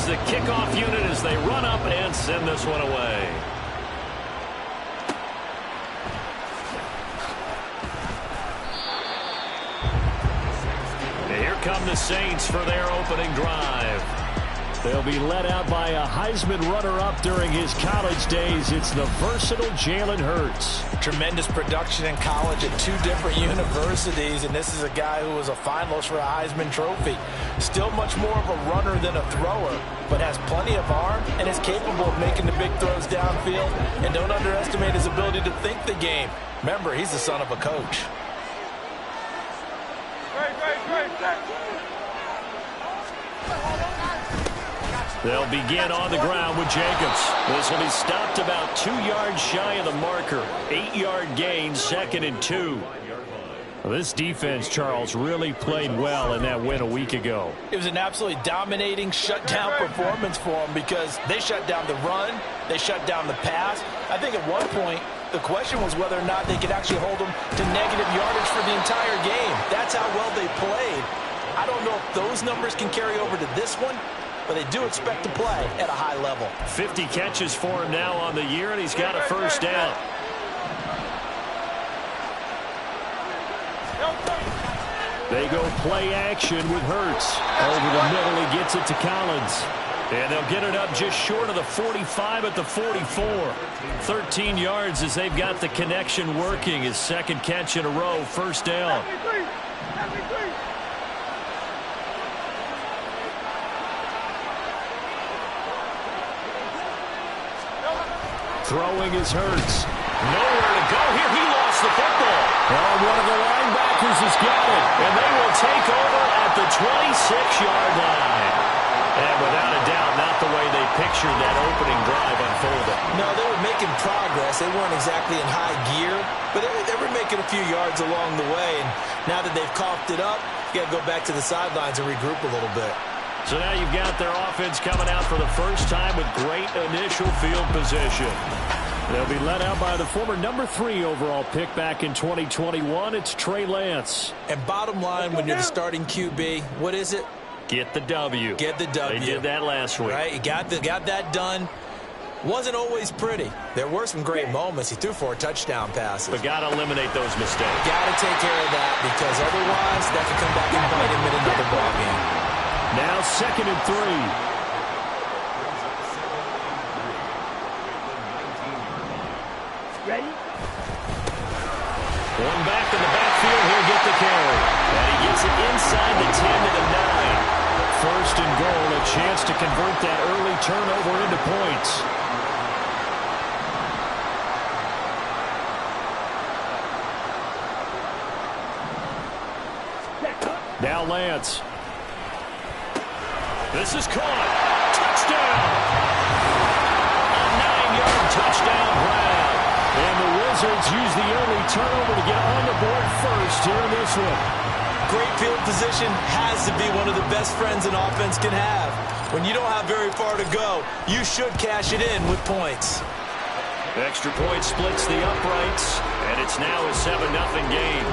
the kickoff unit as they run up and send this one away. Here come the Saints for their opening drive. They'll be led out by a Heisman runner-up during his college days. It's the versatile Jalen Hurts. Tremendous production in college at 2 different universities, and this is a guy who was a finalist for a Heisman Trophy. Still much more of a runner than a thrower, but has plenty of arm and is capable of making the big throws downfield. And don't underestimate his ability to think the game. Remember, he's the son of a coach. They'll begin on the ground with Jacobs. This will be stopped about 2 yards shy of the marker. 8-yard gain, 2nd and 2. Well, this defense, Charles, really played well in that win a week ago. It was an absolutely dominating shutdown performance for them because they shut down the run, they shut down the pass. I think at one point the question was whether or not they could actually hold them to negative yardage for the entire game. That's how well they played. I don't know if those numbers can carry over to this one, but they do expect to play at a high level. 50 catches for him now on the year, and he's got a first down. They go play action with Hurts. Over the middle, he gets it to Collins. And they'll get it up just short of the 45 at the 44. 13 yards as they've got the connection working. His 2nd catch in a row, first down. Throwing is Hurts. Nowhere to go here. He lost the football. Oh, one of the linebackers has got it. And they will take over at the 26-yard line. And without a doubt, not the way they pictured that opening drive unfolding. No, they were making progress. They weren't exactly in high gear, but they were making a few yards along the way. And now that they've coughed it up, you got to go back to the sidelines and regroup a little bit. So now you've got their offense coming out for the first time with great initial field position. They'll be led out by the former number 3 overall pick back in 2021. It's Trey Lance. And bottom line, when you're the starting QB, what is it? Get the W. Get the W. They did that last week. Right, you got that done. Wasn't always pretty. There were some great moments. He threw 4 touchdown passes. But got to eliminate those mistakes. Got to take care of that because otherwise that could come back and bite him in another ballgame. Now 2nd and 3. Ready? One back in the backfield. He'll get the carry. And he gets it inside the 10 to the 9. 1st and goal. A chance to convert that early turnover into points. Now Lance. This is caught. Touchdown. A 9-yard touchdown grab. And the Wizards use the early turnover to get on the board first here in this one. Great field position has to be one of the best friends an offense can have. When you don't have very far to go, you should cash it in with points. Extra point splits the uprights, and it's now a 7-0 game.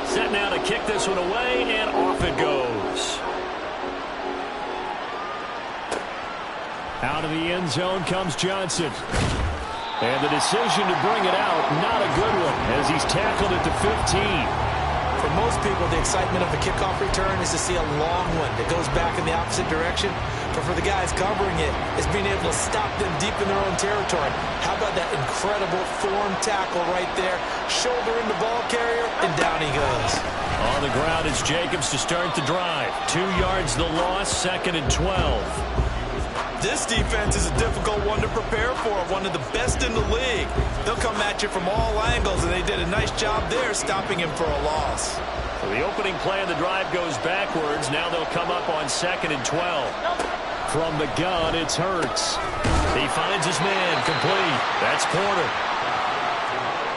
Set now to kick this one away, and off it goes. Out of the end zone comes Johnson. And the decision to bring it out, not a good one, as he's tackled it to 15. For most people, the excitement of a kickoff return is to see a long one that goes back in the opposite direction. But for the guys covering it, it's being able to stop them deep in their own territory. How about that incredible form tackle right there? Shoulder in the ball carrier, and down he goes. On the ground is Jacobs to start the drive. 2 yards the loss, 2nd and 12. This defense is a difficult one to prepare for, one of the best in the league. They'll come at you from all angles, and they did a nice job there stopping him for a loss. So the opening play of the drive goes backwards. Now they'll come up on 2nd and 12. From the gun, it's Hurts. He finds his man complete. That's Porter.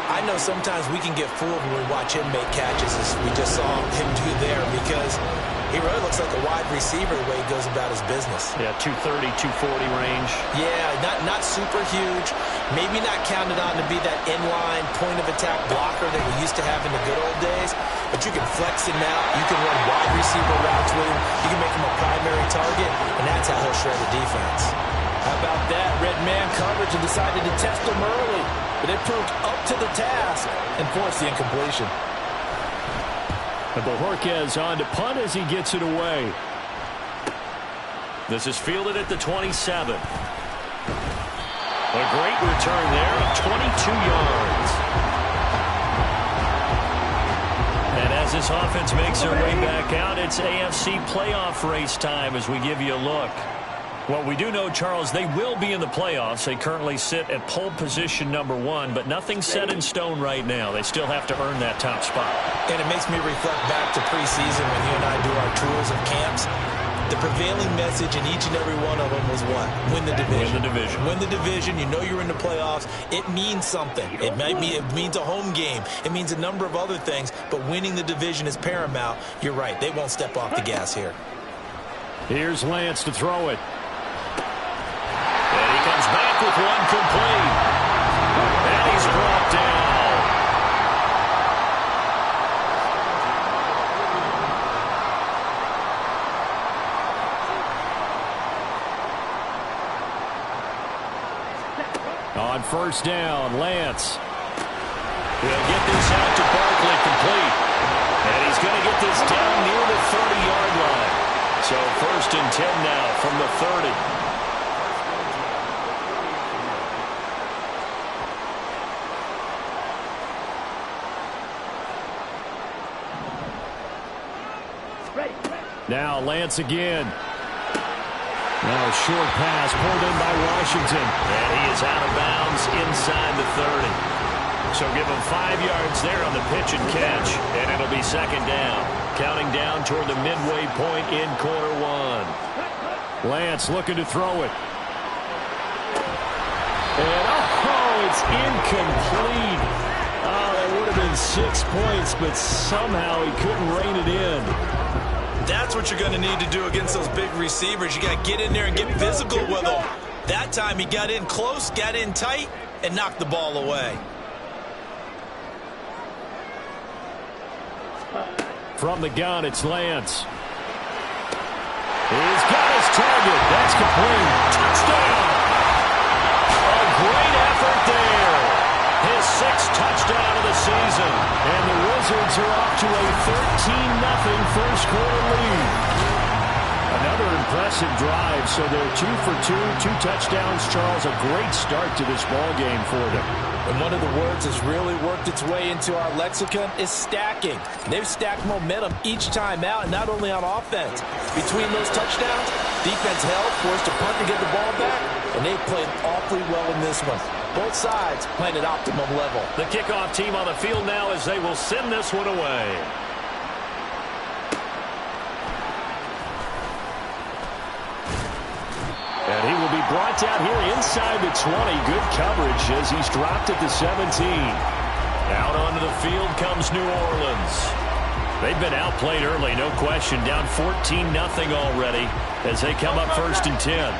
I I know sometimes we can get fooled when we watch him make catches, as we just saw him do there, because he really looks like a wide receiver the way he goes about his business. Yeah, 230, 240 range. Yeah, not super huge. Maybe not counted on to be that inline point-of-attack blocker that we used to have in the good old days. But you can flex him out. You can run wide receiver routes with him. You can make him a primary target, and that's how he'll shred the defense. How about that? Red man coverage and decided to test him early. But it proved up to the task and forced the incompletion. And Bojorquez on to punt as he gets it away. This is fielded at the 27. A great return there of 22 yards. And as this offense makes their way back out, it's AFC playoff race time as we give you a look. Well, we do know, Charles, they will be in the playoffs. They currently sit at pole position #1, but nothing's set in stone right now. They still have to earn that top spot. And it makes me reflect back to preseason when you and I do our tours of camps. The prevailing message in each and every one of them was what? Win the division. Win the division. Win the division. You know you're in the playoffs. It means something. It means a home game. It means a number of other things, but winning the division is paramount. You're right. They won't step off the gas here. Here's Lance to throw it. And he comes back with one complete. And he's brought down. On first down, Lance. He'll get this out to Barkley, complete. And he's going to get this down near the 30-yard line. So 1st and 10 now from the 30. Now Lance again. Now a short pass pulled in by Washington. And he is out of bounds inside the 30. So give him 5 yards there on the pitch and catch. And it'll be 2nd down. Counting down toward the midway point in quarter 1. Lance looking to throw it. And it's incomplete. Oh, that would have been 6 points, but somehow he couldn't rein it in. That's what you're going to need to do against those big receivers. You got to get in there and get physical with them. That time he got in close, got in tight, and knocked the ball away. From the gun, it's Lance. He's got his target. That's complete. Touchdown. A great effort there. His 6th touchdown of the season. And the Wizards are off to a 13-0 first quarter lead. Another impressive drive. So they're 2 for 2, 2 touchdowns. Charles, a great start to this ball game for them. And one of the words that's really worked its way into our lexicon is stacking. They've stacked momentum each time out, and not only on offense. Between those touchdowns, defense held, forced to punt to get the ball back, and they played awfully well in this one. Both sides playing at optimum level. The kickoff team on the field now as they will send this one away. And he will be brought down here inside the 20. Good coverage as he's dropped at the 17. Out onto the field comes New Orleans. They've been outplayed early, no question. Down 14-0 already as they come up 1st and 10.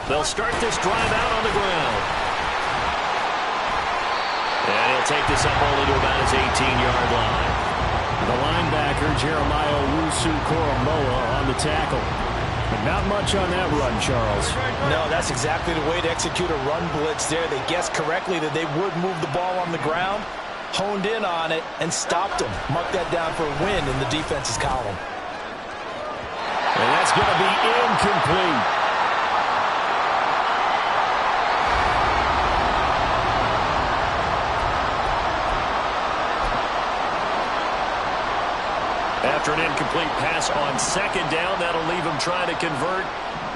They'll start this drive out on the ground. And he'll take this up only to about his 18-yard line. The linebacker, Jeremiah Owusu-Koramoah, on the tackle. But not much on that run, Charles. No, that's exactly the way to execute a run blitz there. They guessed correctly that they would move the ball on the ground, honed in on it, and stopped them. Mark that down for a win in the defense's column. And that's going to be incomplete. After an incomplete pass on 2nd down, that'll leave him trying to convert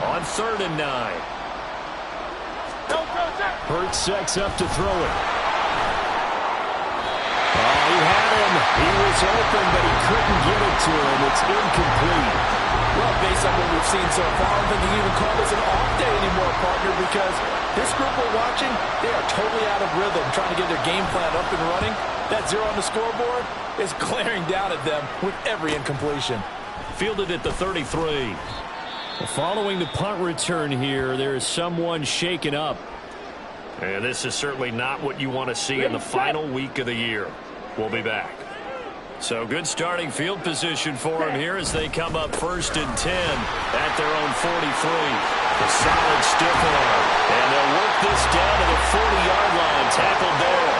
on 3rd and 9. Hurts sets up to throw it. Oh, he had him. He was open, but he couldn't get it to him. It's incomplete. Well, based on what we've seen so far, I don't think you can even call this an off day anymore, partner, because this group we're watching, they are totally out of rhythm, trying to get their game plan up and running. That 0 on the scoreboard is glaring down at them with every incompletion. Fielded at the 33. Following the punt return here, there is someone shaken up. And this is certainly not what you want to see in the final week of the year. We'll be back. So good starting field position for them here as they come up 1st and 10 at their own 43. A solid stiff arm. And they'll work this down to the 40-yard line. Tackled there.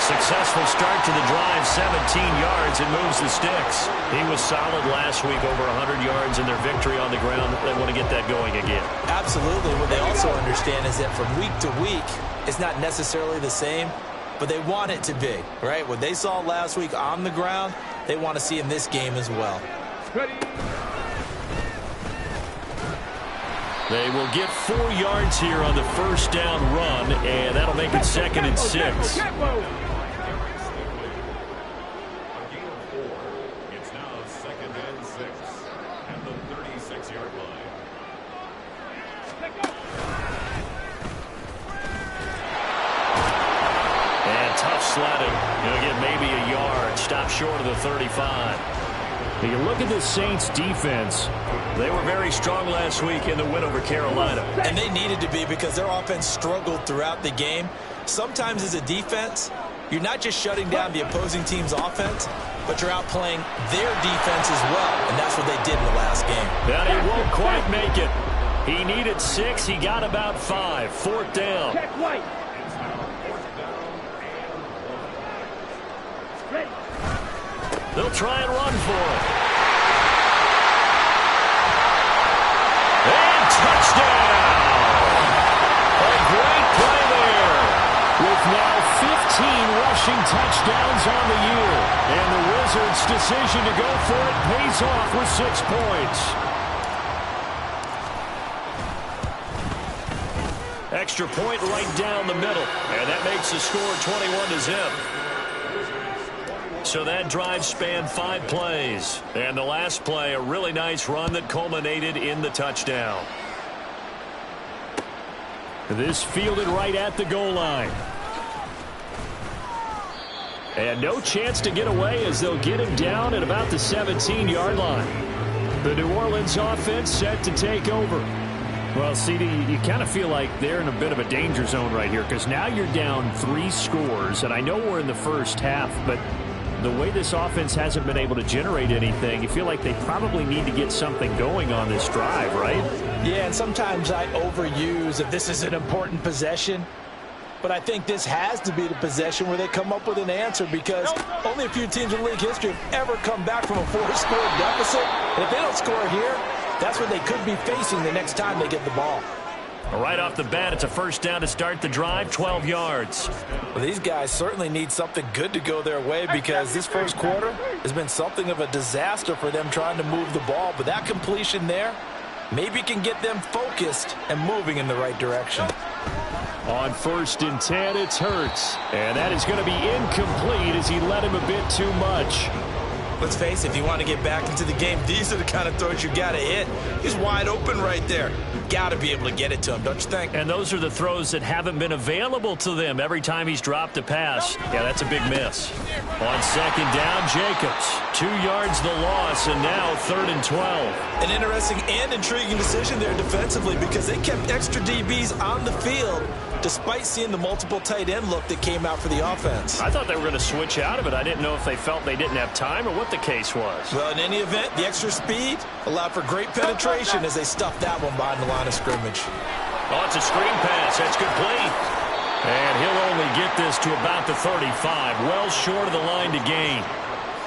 Successful start to the drive, 17 yards, and moves the sticks. He was solid last week, over 100 yards in their victory on the ground. They want to get that going again. Absolutely. What they also understand is that from week to week, it's not necessarily the same, but they want it to be, right? What they saw last week on the ground, they want to see in this game as well. Ready. They will get 4 yards here on the first down run, and that'll make it 2nd and 6. Sledding. He'll get maybe a yard. Stop short of the 35. You look at the Saints defense. They were very strong last week in the win over Carolina. And they needed to be because their offense struggled throughout the game. Sometimes as a defense, you're not just shutting down the opposing team's offense, but you're outplaying their defense as well. And that's what they did in the last game. But he won't quite make it. He needed 6. He got about 5. 4th down. Check white. They'll try and run for it. And touchdown! A great play there. With now 15 rushing touchdowns on the year. And the Wizards' decision to go for it pays off with 6 points. Extra point right down the middle. And that makes the score 21-0. So that drive spanned 5 plays. And the last play, a really nice run that culminated in the touchdown. This fielded right at the goal line. And no chance to get away as they'll get him down at about the 17-yard line. The New Orleans offense set to take over. Well, CD, you kind of feel like they're in a bit of a danger zone right here because now you're down 3 scores. And I know we're in the first half, but the way this offense hasn't been able to generate anything, you feel like they probably need to get something going on this drive, right? Yeah, and sometimes I overuse if this is an important possession. But I think this has to be the possession where they come up with an answer because only a few teams in league history have ever come back from a 4-score deficit. And if they don't score here, that's what they could be facing the next time they get the ball. Right off the bat, it's a first down to start the drive, 12 yards. Well, these guys certainly need something good to go their way because this first quarter has been something of a disaster for them trying to move the ball. But that completion there maybe can get them focused and moving in the right direction. On 1st and 10, it's Hurts. And that is going to be incomplete as he led him a bit too much. Let's face it, if you want to get back into the game, these are the kind of throws you got to hit. He's wide open right there. Got to be able to get it to him, don't you think? And those are the throws that haven't been available to them every time he's dropped a pass. Yeah, that's a big miss. On 2nd down, Jacobs. 2 yards the loss, and now 3rd and 12. An interesting and intriguing decision there defensively because they kept extra DBs on the field despite seeing the multiple tight end look that came out for the offense. I thought they were going to switch out of it. I didn't know if they felt they didn't have time or what the case was. Well, in any event, the extra speed allowed for great penetration as they stuffed that one behind the line of scrimmage. Oh, it's a screen pass. That's complete. And he'll only get this to about the 35, well short of the line to gain.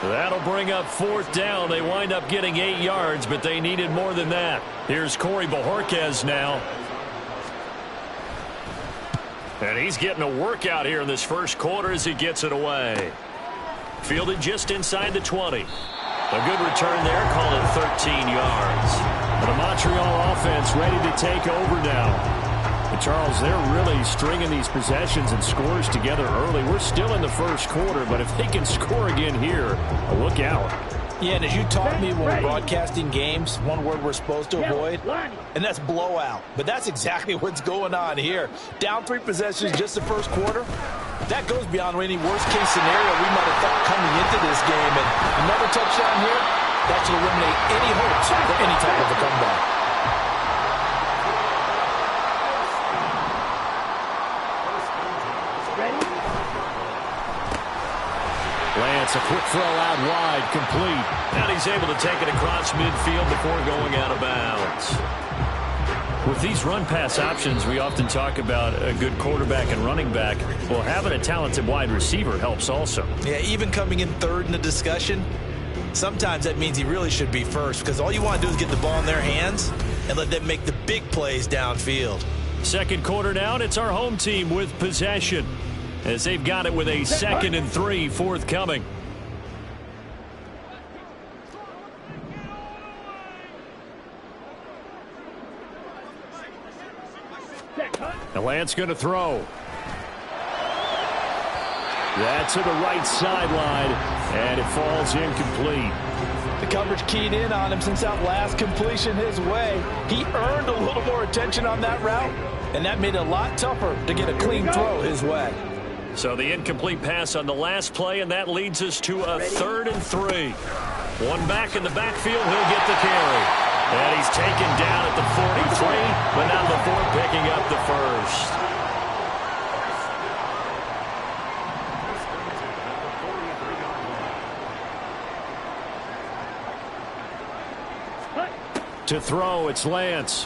That'll bring up 4th down. They wind up getting 8 yards, but they needed more than that. Here's Corey Bojorquez now. And he's getting a workout here in this first quarter as he gets it away. Fielded just inside the 20. A good return there, call it 13 yards. The Montreal offense ready to take over now. But Charles, they're really stringing these possessions and scores together early. We're still in the first quarter, but if they can score again here, look out. Yeah, and as you taught me when we're broadcasting games, one word we're supposed to avoid, and that's blowout. But that's exactly what's going on here. Down 3 possessions just the first quarter. That goes beyond any worst-case scenario we might have thought coming into this game. And another touchdown here, that should eliminate any hopes for any type of a comeback. Lance, a quick throw out wide, complete. And he's able to take it across midfield before going out of bounds. With these run-pass options, we often talk about a good quarterback and running back. Well, having a talented wide receiver helps also. Yeah, even coming in third in the discussion, sometimes that means he really should be first, because all you want to do is get the ball in their hands and let them make the big plays downfield. Second quarter down, it's our home team with possession, as they've got it with a 2nd and 3 forthcoming. And Lance going to throw. That's to the right sideline, and it falls incomplete. The coverage keyed in on him since that last completion his way. He earned a little more attention on that route, and that made it a lot tougher to get a clean throw his way. So the incomplete pass on the last play, and that leads us to a 3rd and 3. One back in the backfield, he'll get the carry. And he's taken down at the 43, but now the 4 picking up the first. To throw, it's Lance.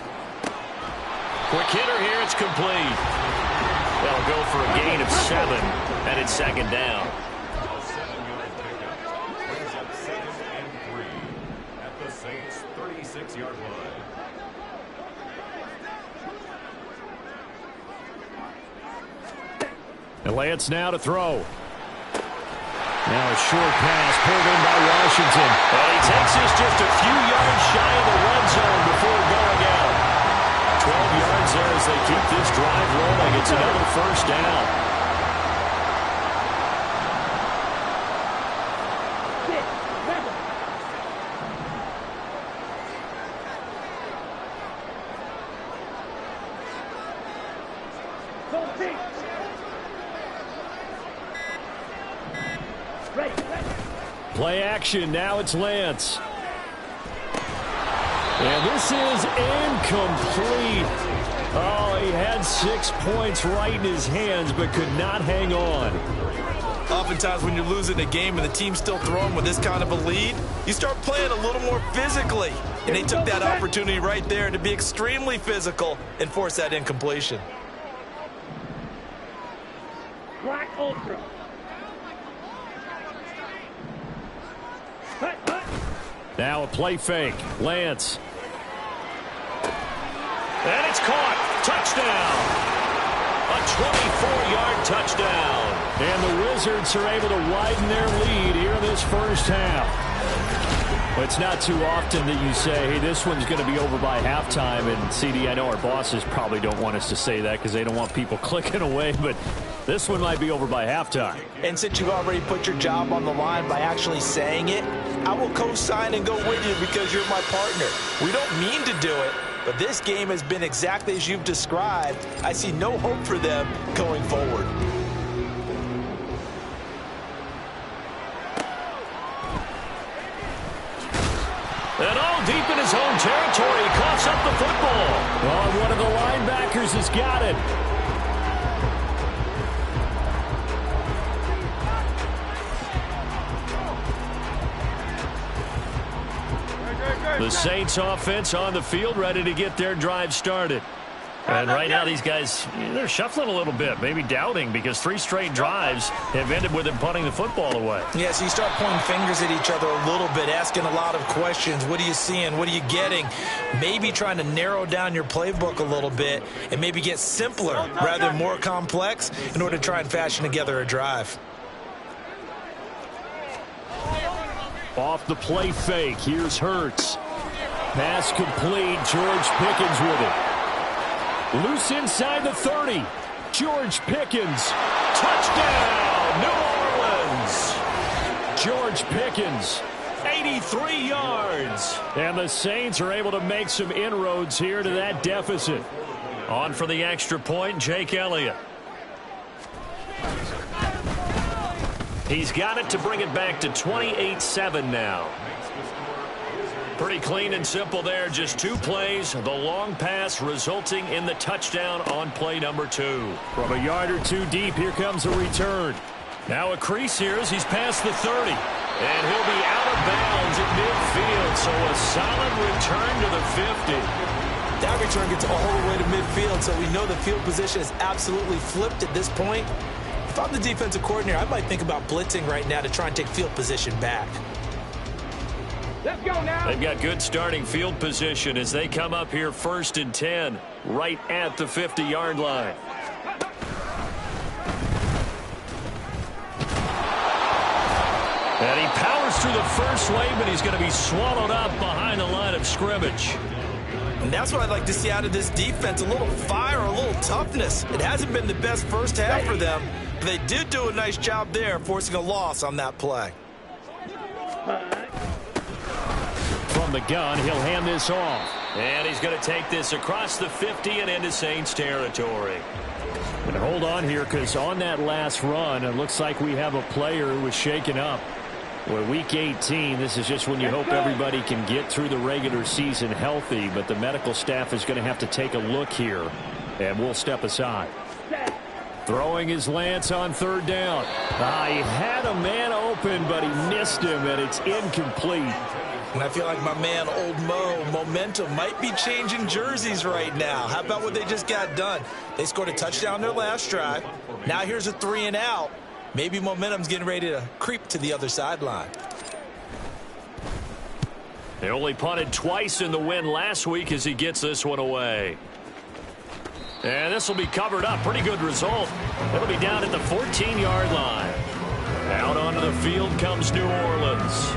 Quick hitter here, it's complete. That'll go for a gain of 7, and it's 2nd down. And Lance now to throw. Now a short pass pulled in by Washington. And he takes this just a few yards shy of the red zone before going out. 12 yards there as they keep this drive rolling. It's another 1st down. Play action, now it's Lance. And this is incomplete. Oh, he had 6 points right in his hands, but could not hang on. Oftentimes when you're losing a game and the team's still throwing with this kind of a lead, you start playing a little more physically. And they took that opportunity right there to be extremely physical and force that incompletion. Black Ultra. Now a play fake. Lance. And it's caught. Touchdown. A 24-yard touchdown. And the Wizards are able to widen their lead here in this first half. It's not too often that you say, hey, this one's going to be over by halftime. And, CD, I know our bosses probably don't want us to say that because they don't want people clicking away. But this one might be over by halftime. And since you've already put your job on the line by actually saying it, I will co-sign and go with you because you're my partner. We don't mean to do it, but this game has been exactly as you've described. I see no hope for them going forward. And all deep in his own territory, he coughs up the football. Oh, one of the linebackers has got it. The Saints offense on the field, ready to get their drive started. And right now these guys, they're shuffling a little bit, maybe doubting, because 3 straight drives have ended with them punting the football away. Yeah, so you start pointing fingers at each other a little bit, asking a lot of questions. What are you seeing? What are you getting? Maybe trying to narrow down your playbook a little bit and maybe get simpler rather than more complex in order to try and fashion together a drive. Off the play fake, here's Hurts. Pass complete, George Pickens with it. Loose inside the 30. George Pickens. Touchdown, New Orleans. George Pickens, 83 yards. And the Saints are able to make some inroads here to that deficit. On for the extra point, Jake Elliott. He's got it to bring it back to 28-7 now. Pretty clean and simple there. Just 2 plays. The long pass resulting in the touchdown on play number 2. From a yard or 2 deep, here comes a return. Now a crease here as he's past the 30. And he'll be out of bounds at midfield. So a solid return to the 50. That return gets all the way to midfield, so we know the field position is absolutely flipped at this point. If I'm the defensive coordinator, I might think about blitzing right now to try and take field position back. Let's go now. They've got good starting field position as they come up here 1st and 10, right at the 50-yard line. And he powers through the first wave, but he's going to be swallowed up behind the line of scrimmage. And that's what I'd like to see out of this defense, a little fire, a little toughness. It hasn't been the best first half for them, but they did do a nice job there, forcing a loss on that play. From the gun, he'll hand this off. And he's going to take this across the 50 and into Saints territory. And hold on here, because on that last run, it looks like we have a player who was shaken up. Well, week 18, this is just when you hope everybody can get through the regular season healthy, but the medical staff is going to have to take a look here, and we'll step aside. Throwing his Lance on 3rd down. He had a man open, but he missed him, and it's incomplete. And I feel like my man, Old Mo, momentum might be changing jerseys right now. How about what they just got done? They scored a touchdown their last drive. Now here's a 3 and out. Maybe momentum's getting ready to creep to the other sideline. They only punted twice in the win last week as he gets this one away. And this will be covered up. Pretty good result. It'll be down at the 14-yard line. Out onto the field comes New Orleans.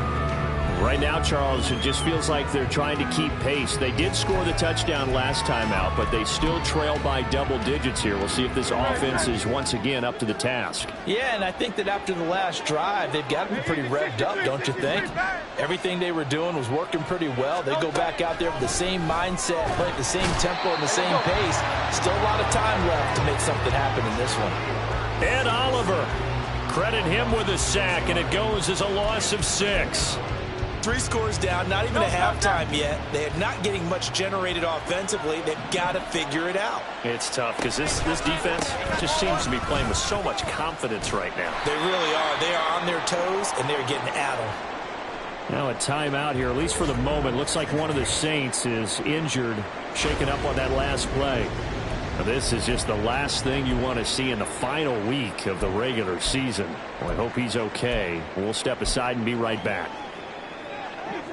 Right now, Charles, it just feels like they're trying to keep pace. They did score the touchdown last time out, but they still trail by double digits here. We'll see if this offense is once again up to the task. Yeah, and I think that after the last drive, they've got to be pretty revved up, don't you think? Everything they were doing was working pretty well. They go back out there with the same mindset, play at the same tempo and the same pace. Still a lot of time left to make something happen in this one. Ed Oliver, credit him with a sack, and it goes as a loss of 6. 3 scores down, not even a halftime yet. They are not getting much generated offensively. They've got to figure it out. It's tough because this defense just seems to be playing with so much confidence right now. They really are. They are on their toes, and they're getting at them. Now a timeout here, at least for the moment. Looks like one of the Saints is injured, shaken up on that last play. Now, this is just the last thing you want to see in the final week of the regular season. Well, I hope he's okay. We'll step aside and be right back.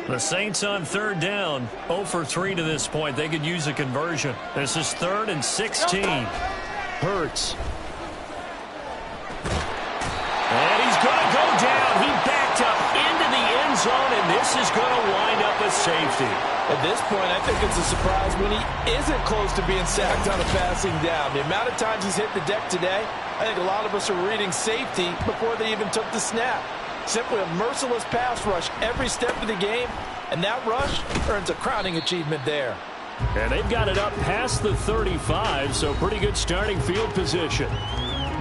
The Saints on 3rd down, 0 for 3 to this point. They could use a conversion. This is 3rd and 16. Hurts. And he's going to go down. He backed up into the end zone, and this is going to wind up a safety. At this point, I think it's a surprise when he isn't close to being sacked on a passing down. The amount of times he's hit the deck today, I think a lot of us are reading safety before they even took the snap. Simply a merciless pass rush every step of the game, and that rush earns a crowning achievement there. And they've got it up past the 35, so pretty good starting field position.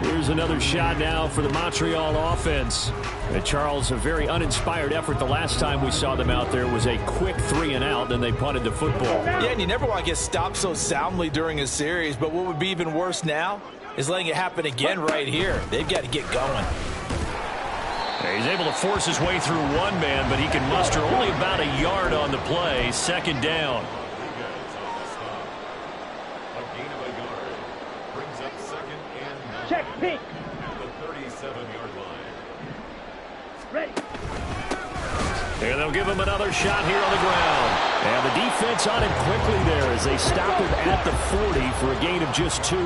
Here's another shot now for the Montreal offense. And Charles, a very uninspired effort. The last time we saw them out there was a quick 3 and out, then they punted the football. Yeah, and you never want to get stopped so soundly during a series, but what would be even worse now is letting it happen again right here. They've got to get going. He's able to force his way through one man, but he can muster only about a yard on the play. 2nd down. Check pink. The 37-yard line. Ready. And they'll give him another shot here on the ground. And the defense on him quickly there as they stop him at the 40 for a gain of just 2.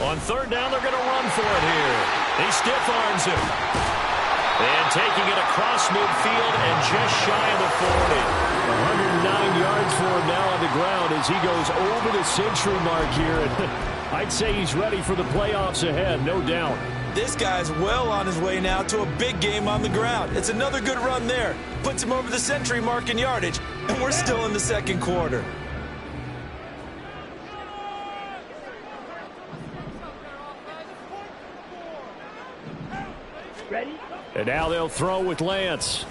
On 3rd down, they're going to run for it here. He stiff arms him. And taking it across midfield and just shy of the 40. 109 yards for him now on the ground as he goes over the century mark here. And I'd say he's ready for the playoffs ahead, no doubt. This guy's well on his way now to a big game on the ground. It's another good run there. Puts him over the century mark in yardage, and we're still in the second quarter. Ready? And now they'll throw with Lance.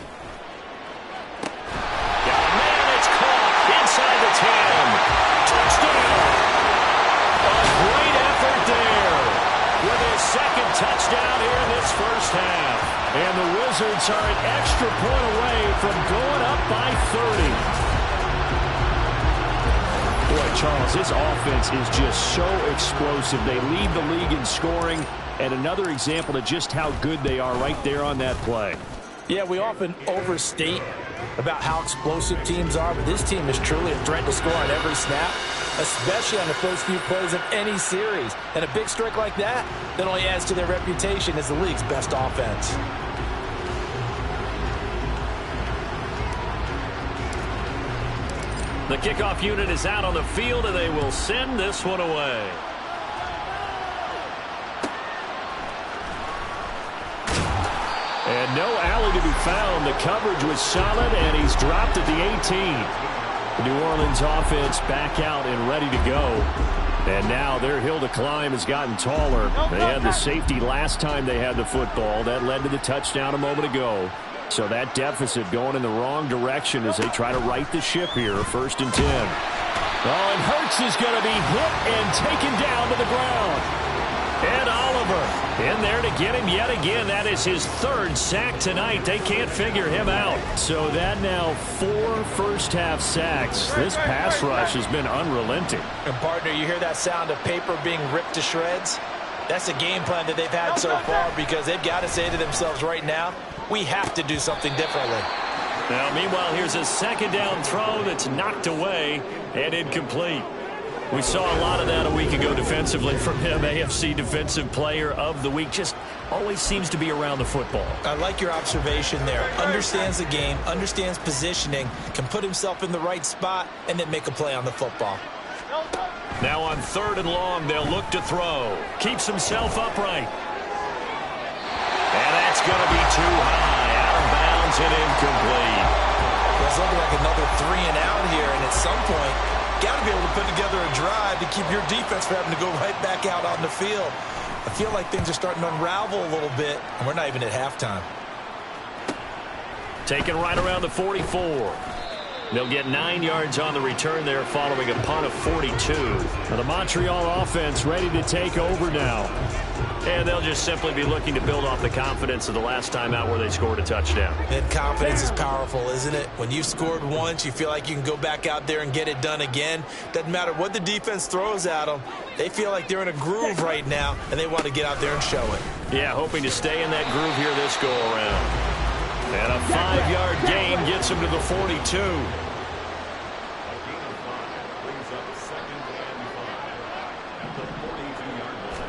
Got a man, it's caught inside the 10. Touchdown! A great effort there with his second touchdown here in this first half. And the Wizards are an extra point away from going up by 30. Boy, Charles, this offense is just so explosive. They lead the league in scoring, and another example of just how good they are right there on that play. Yeah, we often overstate about how explosive teams are, but this team is truly a threat to score on every snap, especially on the first few plays of any series. And a big streak like that only adds to their reputation as the league's best offense. The kickoff unit is out on the field, and they will send this one away. And no alley to be found. The coverage was solid, and he's dropped at the 18. The New Orleans offense back out and ready to go. And now their hill to climb has gotten taller. They had the safety last time they had the football. That led to the touchdown a moment ago. So that deficit going in the wrong direction as they try to right the ship here. 1st and 10. Oh, and Hurts is going to be hit and taken down to the ground. And Oliver in there to get him yet again. That is his 3rd sack tonight. They can't figure him out. So that now 4 first-half sacks. This pass rush has been unrelenting. And, partner, you hear that sound of paper being ripped to shreds? That's a game plan that they've had so far because they've got to say to themselves right now, we have to do something differently. Now, meanwhile, here's a 2nd down throw that's knocked away and incomplete. We saw a lot of that a week ago defensively from him. AFC Defensive Player of the Week. Just always seems to be around the football. I like your observation there. Understands the game, understands positioning, can put himself in the right spot, and then make a play on the football. Now on 3rd and long, they'll look to throw. Keeps himself upright. And that's going to be too high. Out of bounds and incomplete. It's looking like another 3 and out here, and at some point, got to be able to put together a drive to keep your defense from having to go right back out on the field. I feel like things are starting to unravel a little bit, and we're not even at halftime. Taken right around the 44. They'll get 9 yards on the return there following a punt of 42. Now the Montreal offense ready to take over now. And they'll just simply be looking to build off the confidence of the last time out where they scored a touchdown. And confidence is powerful, isn't it? When you've scored once, you feel like you can go back out there and get it done again. Doesn't matter what the defense throws at them. They feel like they're in a groove right now, and they want to get out there and show it. Yeah, hoping to stay in that groove here this go-around. And a 5-yard gain gets him to the 42.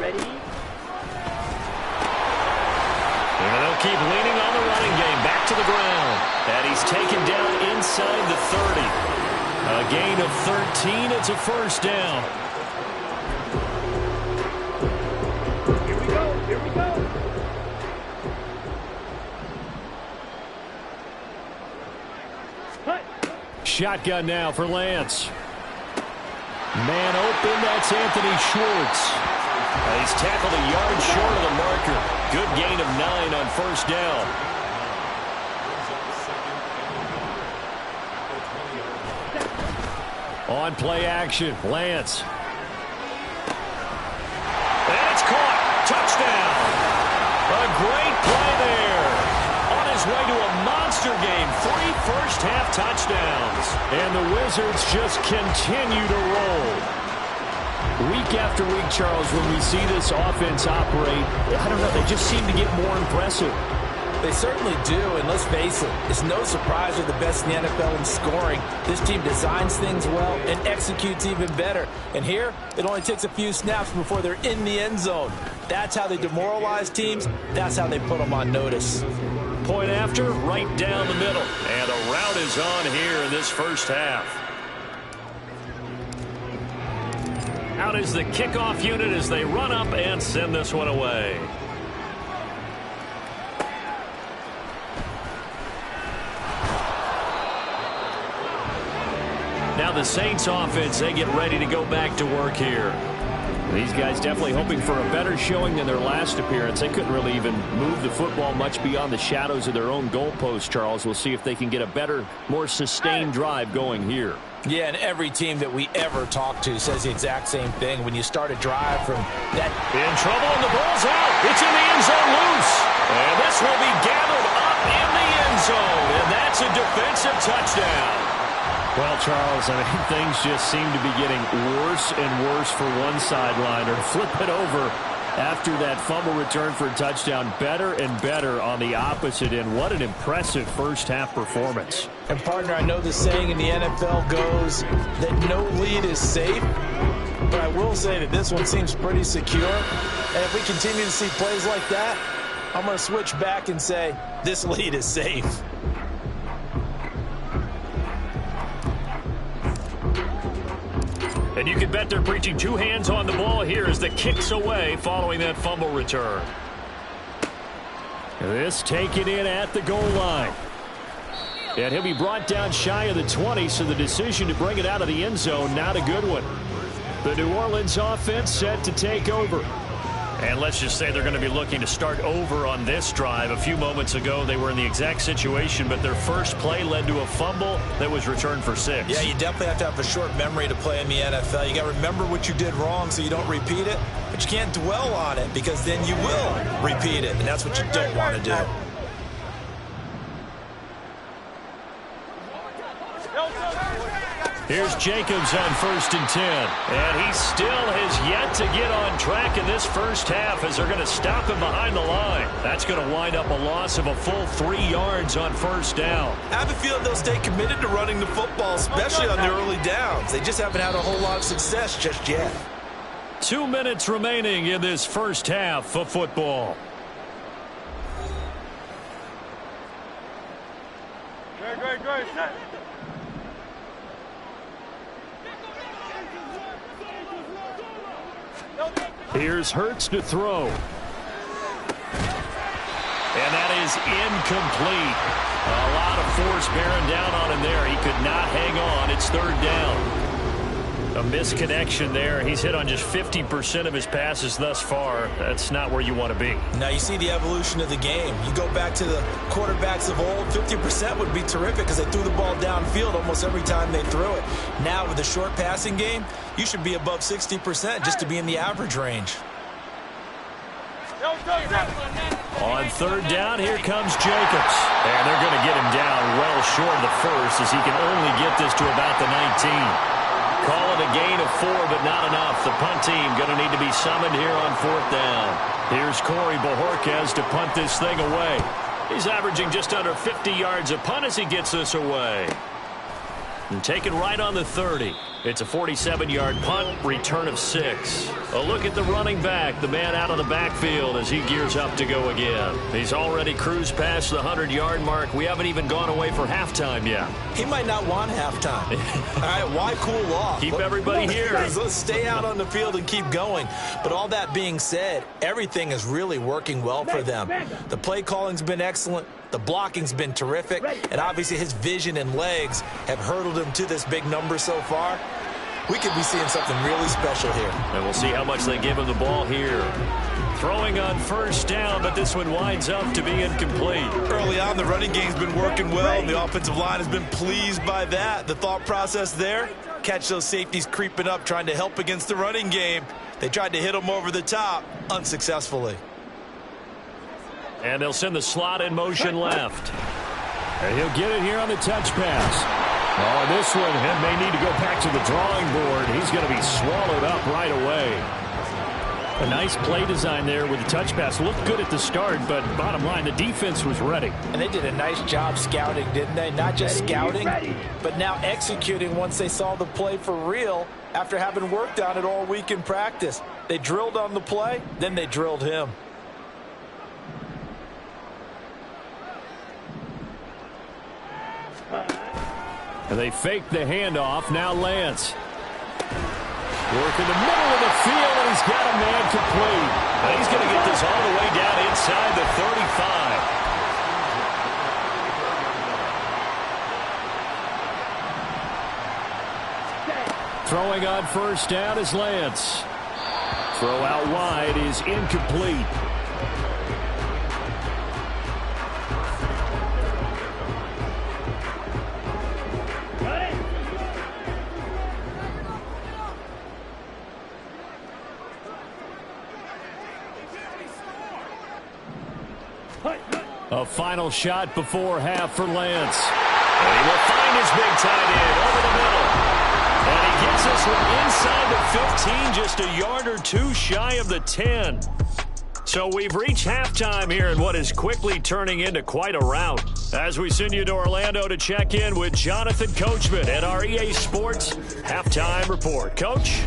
Ready? And they'll keep leaning on the running game. Back to the ground. And he's taken down inside the 30. A gain of 13. It's a 1st down. Here we go. Here we go. Hut. Shotgun now for Lance. Man open, that's Anthony Schwartz. He's tackled a yard short of the marker. Good gain of 9 on 1st down. On play action, Lance. And it's caught. Touchdown. A great play there. On his way to a monster game. 3 first-half touchdowns. And the Wizards just continue to roll. Week after week, Charles, when we see this offense operate, I don't know, they just seem to get more impressive. They certainly do, and let's face it, it's no surprise they're the best in the NFL in scoring. This team designs things well and executes even better. And here, it only takes a few snaps before they're in the end zone. That's how they demoralize teams. That's how they put them on notice. point after, right down the middle. And a rout is on here in this first half. Out is the kickoff unit as they run up and send this one away. Now the Saints offense, they get ready to go back to work here. These guys definitely hoping for a better showing than their last appearance. They couldn't really even move the football much beyond the shadows of their own goalpost, Charles. We'll see if they can get a better, more sustained drive going here. Yeah, and every team that we ever talk to says the exact same thing. When you start a drive from that... In trouble, and the ball's out. It's in the end zone loose. And this will be gathered up in the end zone. And that's a defensive touchdown. Well, Charles, I mean, things just seem to be getting worse and worse for one sideliner. Flip it over after that fumble return for a touchdown. Better and better on the opposite end. What an impressive first-half performance. And, partner, I know the saying in the NFL goes that no lead is safe. But I will say that this one seems pretty secure. And if we continue to see plays like that, I'm going to switch back and say this lead is safe. And you can bet they're preaching two hands on the ball here as the kick's away following that fumble return. This taken in at the goal line. And he'll be brought down shy of the 20, so the decision to bring it out of the end zone, not a good one. The New Orleans offense set to take over. And let's just say they're going to be looking to start over on this drive. A few moments ago, they were in the exact situation, but their first play led to a fumble that was returned for 6. Yeah, you definitely have to have a short memory to play in the NFL. You got to remember what you did wrong so you don't repeat it, but you can't dwell on it because then you will repeat it, and that's what you don't want to do. Here's Jacobs on 1st and 10. And he still has yet to get on track in this first half as they're going to stop him behind the line. That's going to wind up a loss of a full 3 yards on first down. I have a feeling they'll stay committed to running the football, especially on the early downs. They just haven't had a whole lot of success just yet. 2 minutes remaining in this first half of football. Great, set. Here's Hurts to throw. And that is incomplete. A lot of force bearing down on him there. He could not hang on. It's 3rd down. A misconnection there. He's hit on just 50% of his passes thus far. That's not where you want to be. Now you see the evolution of the game. You go back to the quarterbacks of old, 50% would be terrific because they threw the ball downfield almost every time they threw it. Now with the short passing game, you should be above 60% just to be in the average range. On 3rd down, here comes Jacobs. And they're going to get him down well short of the first as he can only get this to about the 19. Call it a gain of 4, but not enough. The punt team going to need to be summoned here on 4th down. Here's Corey Bojorquez to punt this thing away. He's averaging just under 50 yards a punt as he gets this away. And taken right on the 30. It's a 47-yard punt, return of 6. A look at the running back, the man out of the backfield as he gears up to go again. He's already cruised past the 100-yard mark. We haven't even gone away for halftime yet. He might not want halftime. All right, why cool off? Keep everybody here. Let's stay out on the field and keep going. But all that being said, everything is really working well for them. The play calling's been excellent. The blocking's been terrific. And obviously his vision and legs have hurdled him to this big number so far. We could be seeing something really special here. And we'll see how much they give him the ball here. Throwing on 1st down, but this one winds up to be incomplete. Early on, the running game's been working well, and the offensive line has been pleased by that. The thought process there, catch those safeties creeping up, trying to help against the running game. They tried to hit them over the top, unsuccessfully. And they'll send the slot in motion left. And he'll get it here on the touch pass. Oh, this one may need to go back to the drawing board. He's going to be swallowed up right away. A nice play design there with the touch pass. Looked good at the start, but bottom line, the defense was ready. And they did a nice job scouting, didn't they? Not just scouting, but now executing once they saw the play for real after having worked on it all week in practice. They drilled on the play, then they drilled him. And they fake the handoff. Now Lance. Work in the middle of the field, and he's got a man complete. And he's going to get this all the way down inside the 35. Throwing on first down is Lance. Throw out wide is incomplete. A final shot before half for Lance. And he will find his big tight end over the middle. And he gets this one inside the 15, just a yard or two shy of the 10. So we've reached halftime here in what is quickly turning into quite a rout. As we send you to Orlando to check in with Jonathan Coachman at our EA Sports Halftime Report. Coach?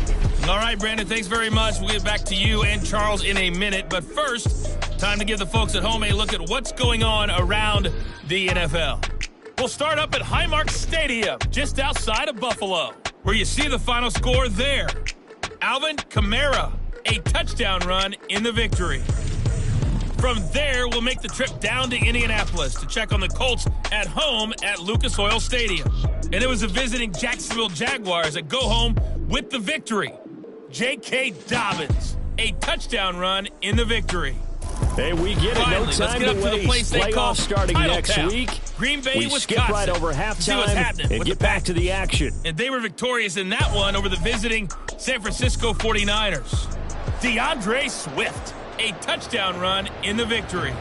All right, Brandon, thanks very much. We'll get back to you and Charles in a minute. But first, time to give the folks at home a look at what's going on around the NFL. We'll start up at Highmark Stadium, just outside of Buffalo, where you see the final score there. Alvin Kamara, a touchdown run in the victory. From there, we'll make the trip down to Indianapolis to check on the Colts at home at Lucas Oil Stadium. And it was the visiting Jacksonville Jaguars that go home with the victory. J.K. Dobbins, a touchdown run in the victory. Hey, we get it. Finally, No time to waste. place they call Playoffs starting next week. Green Bay, we Wisconsin. skip right over halftime and get back to the action. And they were victorious in that one over the visiting San Francisco 49ers. DeAndre Swift, a touchdown run in the victory.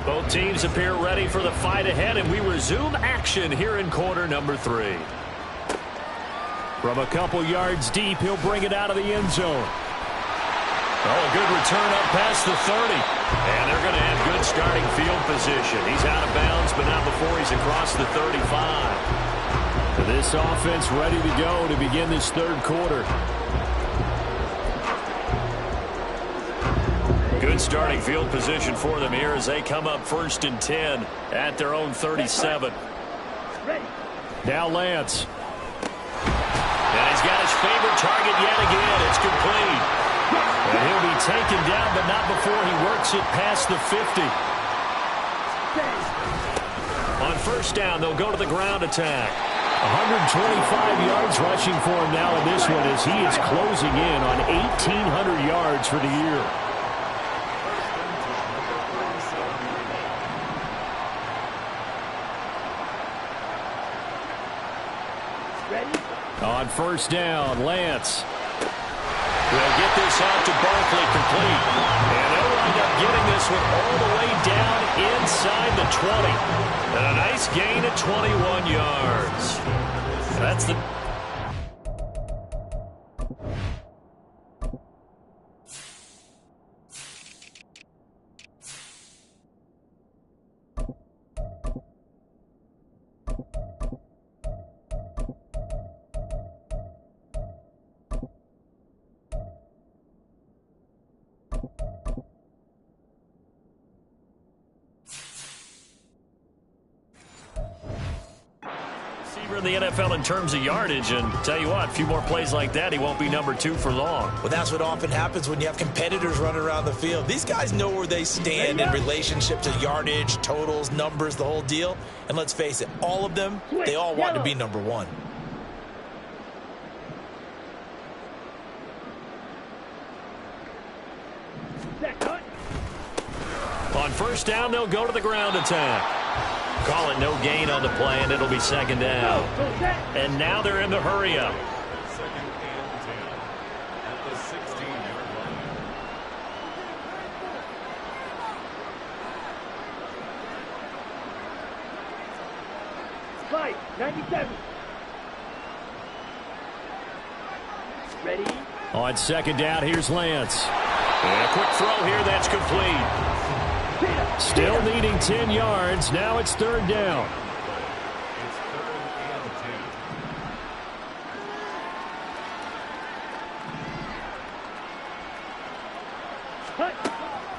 Both teams appear ready for the fight ahead, and we resume action here in quarter number 3. From a couple yards deep, he'll bring it out of the end zone. Oh, a good return up past the 30. And they're going to have good starting field position. He's out of bounds, but not before he's across the 35. This offense ready to go to begin this third quarter. Good starting field position for them here as they come up 1st and 10 at their own 37. Now Lance. And he's got his favorite target yet again. It's complete. And he'll be taken down, but not before he works it past the 50. On first down, they'll go to the ground attack. 125 yards rushing for him now in this one as he is closing in on 1,800 yards for the year. On first down, Lance will get this out to Barkley complete. And they'll wind up getting this one all the way down inside the 20. And a nice gain of 21 yards. That's the... in the NFL in terms of yardage, and tell you what, a few more plays like that, he won't be number 2 for long. Well, that's what often happens when you have competitors running around the field. These guys know where they stand in relationship to yardage, totals, numbers, the whole deal. And let's face it, all of them, they all want to be number 1. On first down, they'll go to the ground attack. Call it no gain on the play, and it'll be 2nd down. And now they're in the hurry-up. 2nd and 10 at the 16-yard line. Fight, 97. Ready? On 2nd down, here's Lance. And a quick throw here, that's complete. Still needing 10 yards. Now it's 3rd down. It's 3rd and 10.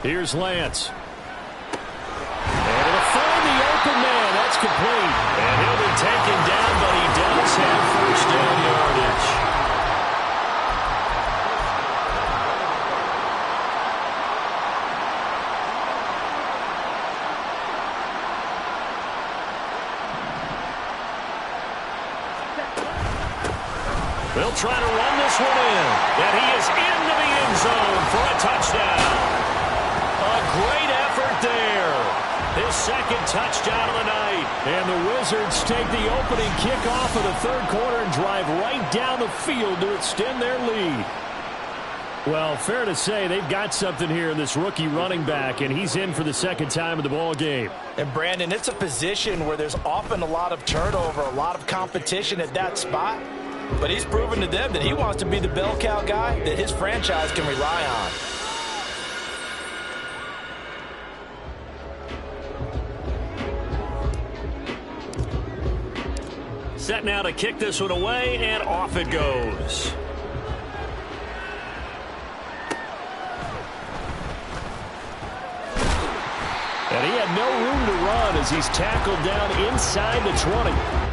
Here's Lance. And it'll find the open man. That's complete. And he'll be taken down They'll try to run this one in. And he is into the end zone for a touchdown. A great effort there. His second touchdown of the night. And the Wizards take the opening kickoff of the third quarter and drive right down the field to extend their lead. Well, fair to say they've got something here in this rookie running back, and he's in for the second time of the ball game. And, Brandon, it's a position where there's often a lot of turnover, a lot of competition at that spot. But he's proven to them that he wants to be the bell cow guy that his franchise can rely on. Set now to kick this one away, and off it goes. And he had no room to run as he's tackled down inside the 20.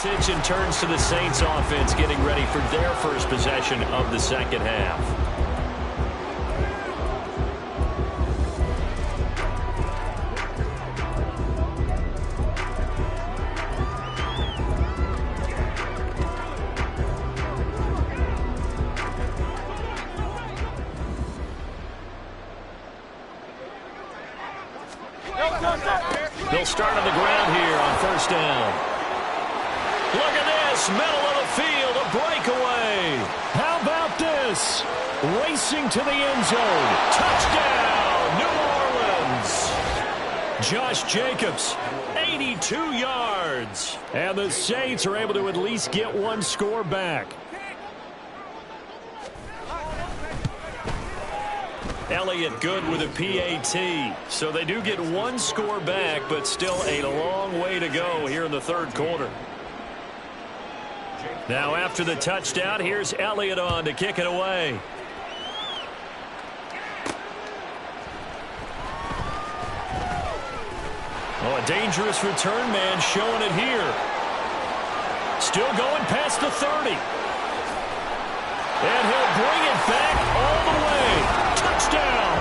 Pitch and turns to the Saints offense, getting ready for their first possession of the second half. They'll start on the ground here on first down. Look at this, middle of the field, a breakaway. How about this? Racing to the end zone. Touchdown, New Orleans. Josh Jacobs, 82 yards. And the Saints are able to at least get one score back. Elliott good with a PAT. So they do get one score back, but still a long way to go here in the third quarter. Now after the touchdown, here's Elliott on to kick it away. Oh, a dangerous return man showing it here. Still going past the 30. And he'll bring it back all the way. Touchdown.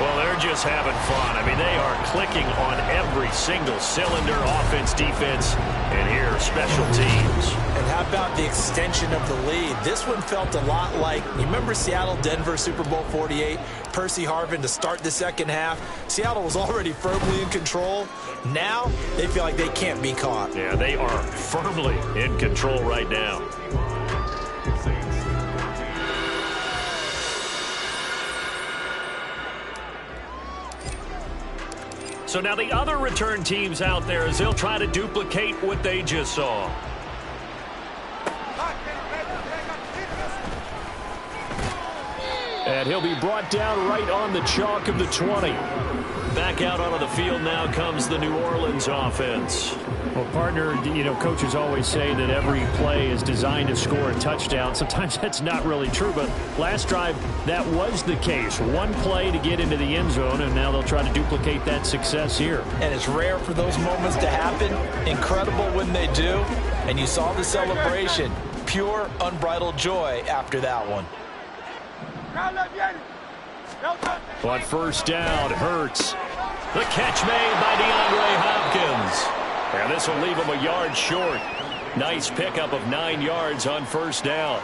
Well, they're just having fun. I mean, they are clicking on every single cylinder, offense, defense, and here, special teams. And how about the extension of the lead? This one felt a lot like, you remember Seattle-Denver Super Bowl 48? Percy Harvin to start the second half. Seattle was already firmly in control. Now, they feel like they can't be caught. Yeah, they are firmly in control right now. So now the other return teams out there as they'll try to duplicate what they just saw. And he'll be brought down right on the chalk of the 20. Back out onto the field now comes the New Orleans offense. Well, partner, you know, coaches always say that every play is designed to score a touchdown. Sometimes that's not really true, but last drive, that was the case. One play to get into the end zone, and now they'll try to duplicate that success here. And it's rare for those moments to happen. Incredible when they do. And you saw the celebration. Pure, unbridled joy after that one. On first down, Hurts. The catch made by DeAndre Hopkins. And this will leave him a yard short. Nice pickup of 9 yards on first down.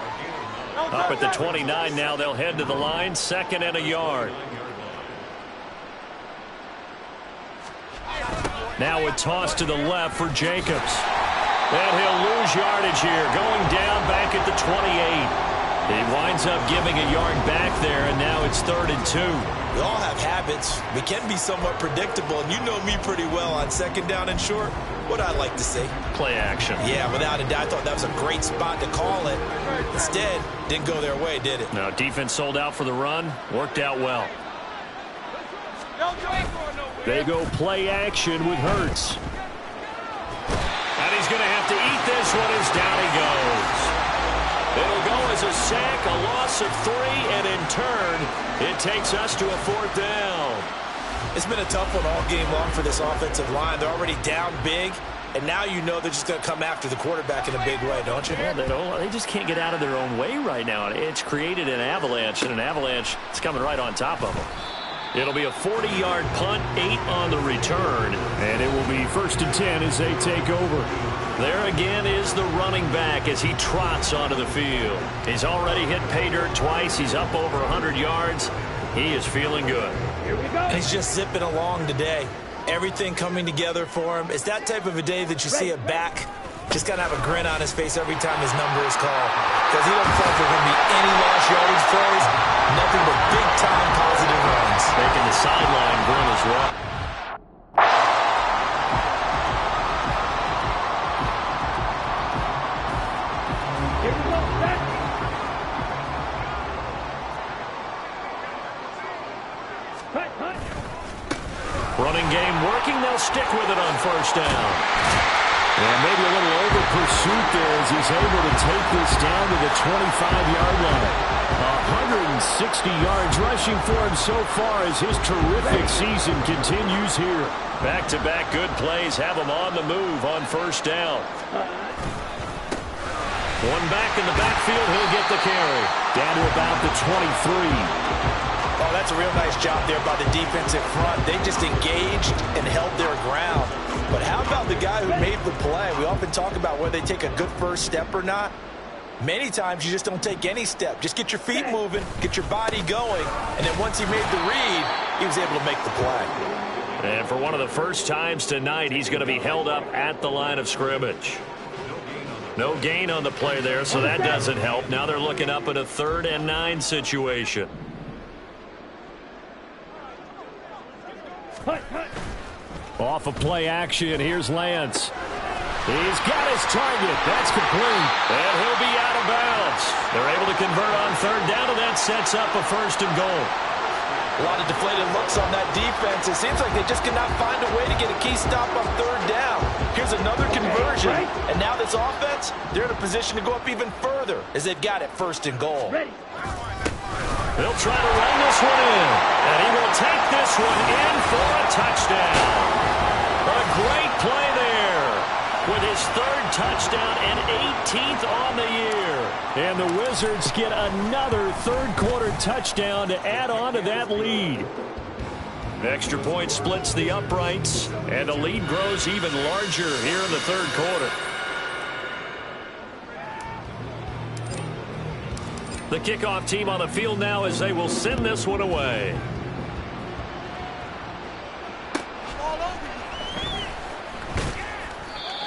Up at the 29 now, they'll head to the line, 2nd and a yard. Now a toss to the left for Jacobs. And he'll lose yardage here, going down back at the 28. He winds up giving a yard back there, and now it's 3rd and 2. We all have habits. We can be somewhat predictable, and you know me pretty well on 2nd down and short. What I like to see. Play action. Yeah, without a doubt. I thought that was a great spot to call it. Instead, didn't go their way, did it? Now, defense sold out for the run. Worked out well. They go play action with Hurts. And he's going to have to eat this one as down he goes. It'll go as a sack, a loss of 3, and in turn, it takes us to a 4th down. It's been a tough one all game long for this offensive line. They're already down big, and now you know they're just going to come after the quarterback in a big way, don't you? Well, they just can't get out of their own way right now. It's created an avalanche, and an avalanche is coming right on top of them. It'll be a 40-yard punt, 8 on the return, and it will be 1st and 10 as they take over. There again is the running back as he trots onto the field. He's already hit pay dirt twice. He's up over 100 yards. He is feeling good. Here we go. He's just zipping along today. Everything coming together for him. It's that type of a day that you see a back just got to have a grin on his face every time his number is called. Because he doesn't feel like there's going to be any lost yardage plays. Nothing but big-time positive runs. Making the sideline grin as well. Running game working. They'll stick with it on first down. And maybe a little pursuit there as he's able to take this down to the 25-yard line. 160 yards rushing for him so far as his terrific season continues here. Back-to-back good plays have him on the move on first down. One back in the backfield, he'll get the carry. Down to about the 23. Oh, that's a real nice job there by the defensive front. They just engaged and held their ground. But how about the guy who made the play? We often talk about whether they take a good first step or not. Many times you just don't take any step. Just get your feet moving, get your body going, and then once he made the read, he was able to make the play. And for one of the first times tonight, he's going to be held up at the line of scrimmage. No gain on the play there, so that doesn't help. Now they're looking up at a 3rd and 9 situation. Off of play action, here's Lance. He's got his target. That's complete. And he'll be out of bounds. They're able to convert on 3rd down, and that sets up a 1st and goal. A lot of deflated looks on that defense. It seems like they just cannot find a way to get a key stop on 3rd down. Here's another conversion. And now this offense, they're in a position to go up even further as they've got it 1st and goal. They'll try to run this one in. And he will take this one in for a touchdown. A great play there with his 3rd touchdown and 18th on the year. And the Wizards get another 3rd quarter touchdown to add on to that lead. Extra point splits the uprights, and the lead grows even larger here in the 3rd quarter. The kickoff team on the field now as they will send this one away.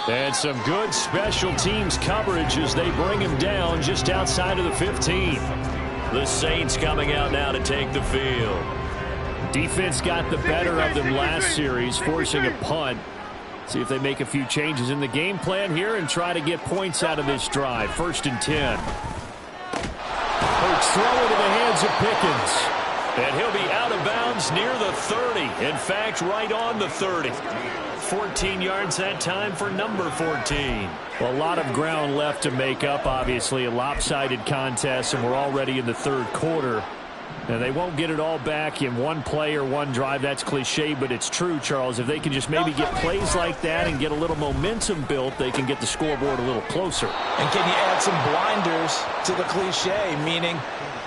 And some good special teams coverage as they bring him down just outside of the 15. The Saints coming out now to take the field. Defense got the better of them last series, forcing a punt. See if they make a few changes in the game plan here and try to get points out of this drive. 1st and 10. Hurts throw into the hands of Pickens. And he'll be out of bounds near the 30. In fact, right on the 30. 14 yards that time for number 14. Well, a lot of ground left to make up, obviously. A lopsided contest, and we're already in the 3rd quarter. And they won't get it all back in one play or one drive. That's cliche, but it's true, Charles. If they can just maybe get plays like that and get a little momentum built, they can get the scoreboard a little closer. And can you add some blinders to the cliche, meaning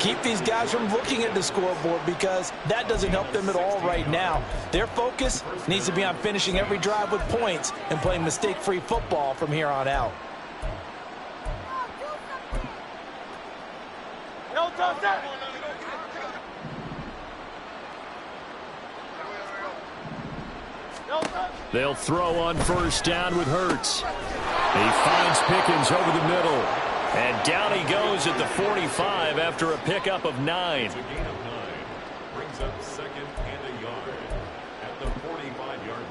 keep these guys from looking at the scoreboard, because that doesn't help them at all right now. Their focus needs to be on finishing every drive with points and playing mistake-free football from here on out. They'll throw on 1st down with Hurts. He finds Pickens over the middle. And down he goes at the 45 after a pickup of 9. It's a gain of 9. Brings up 2nd and a yard at the 45-yard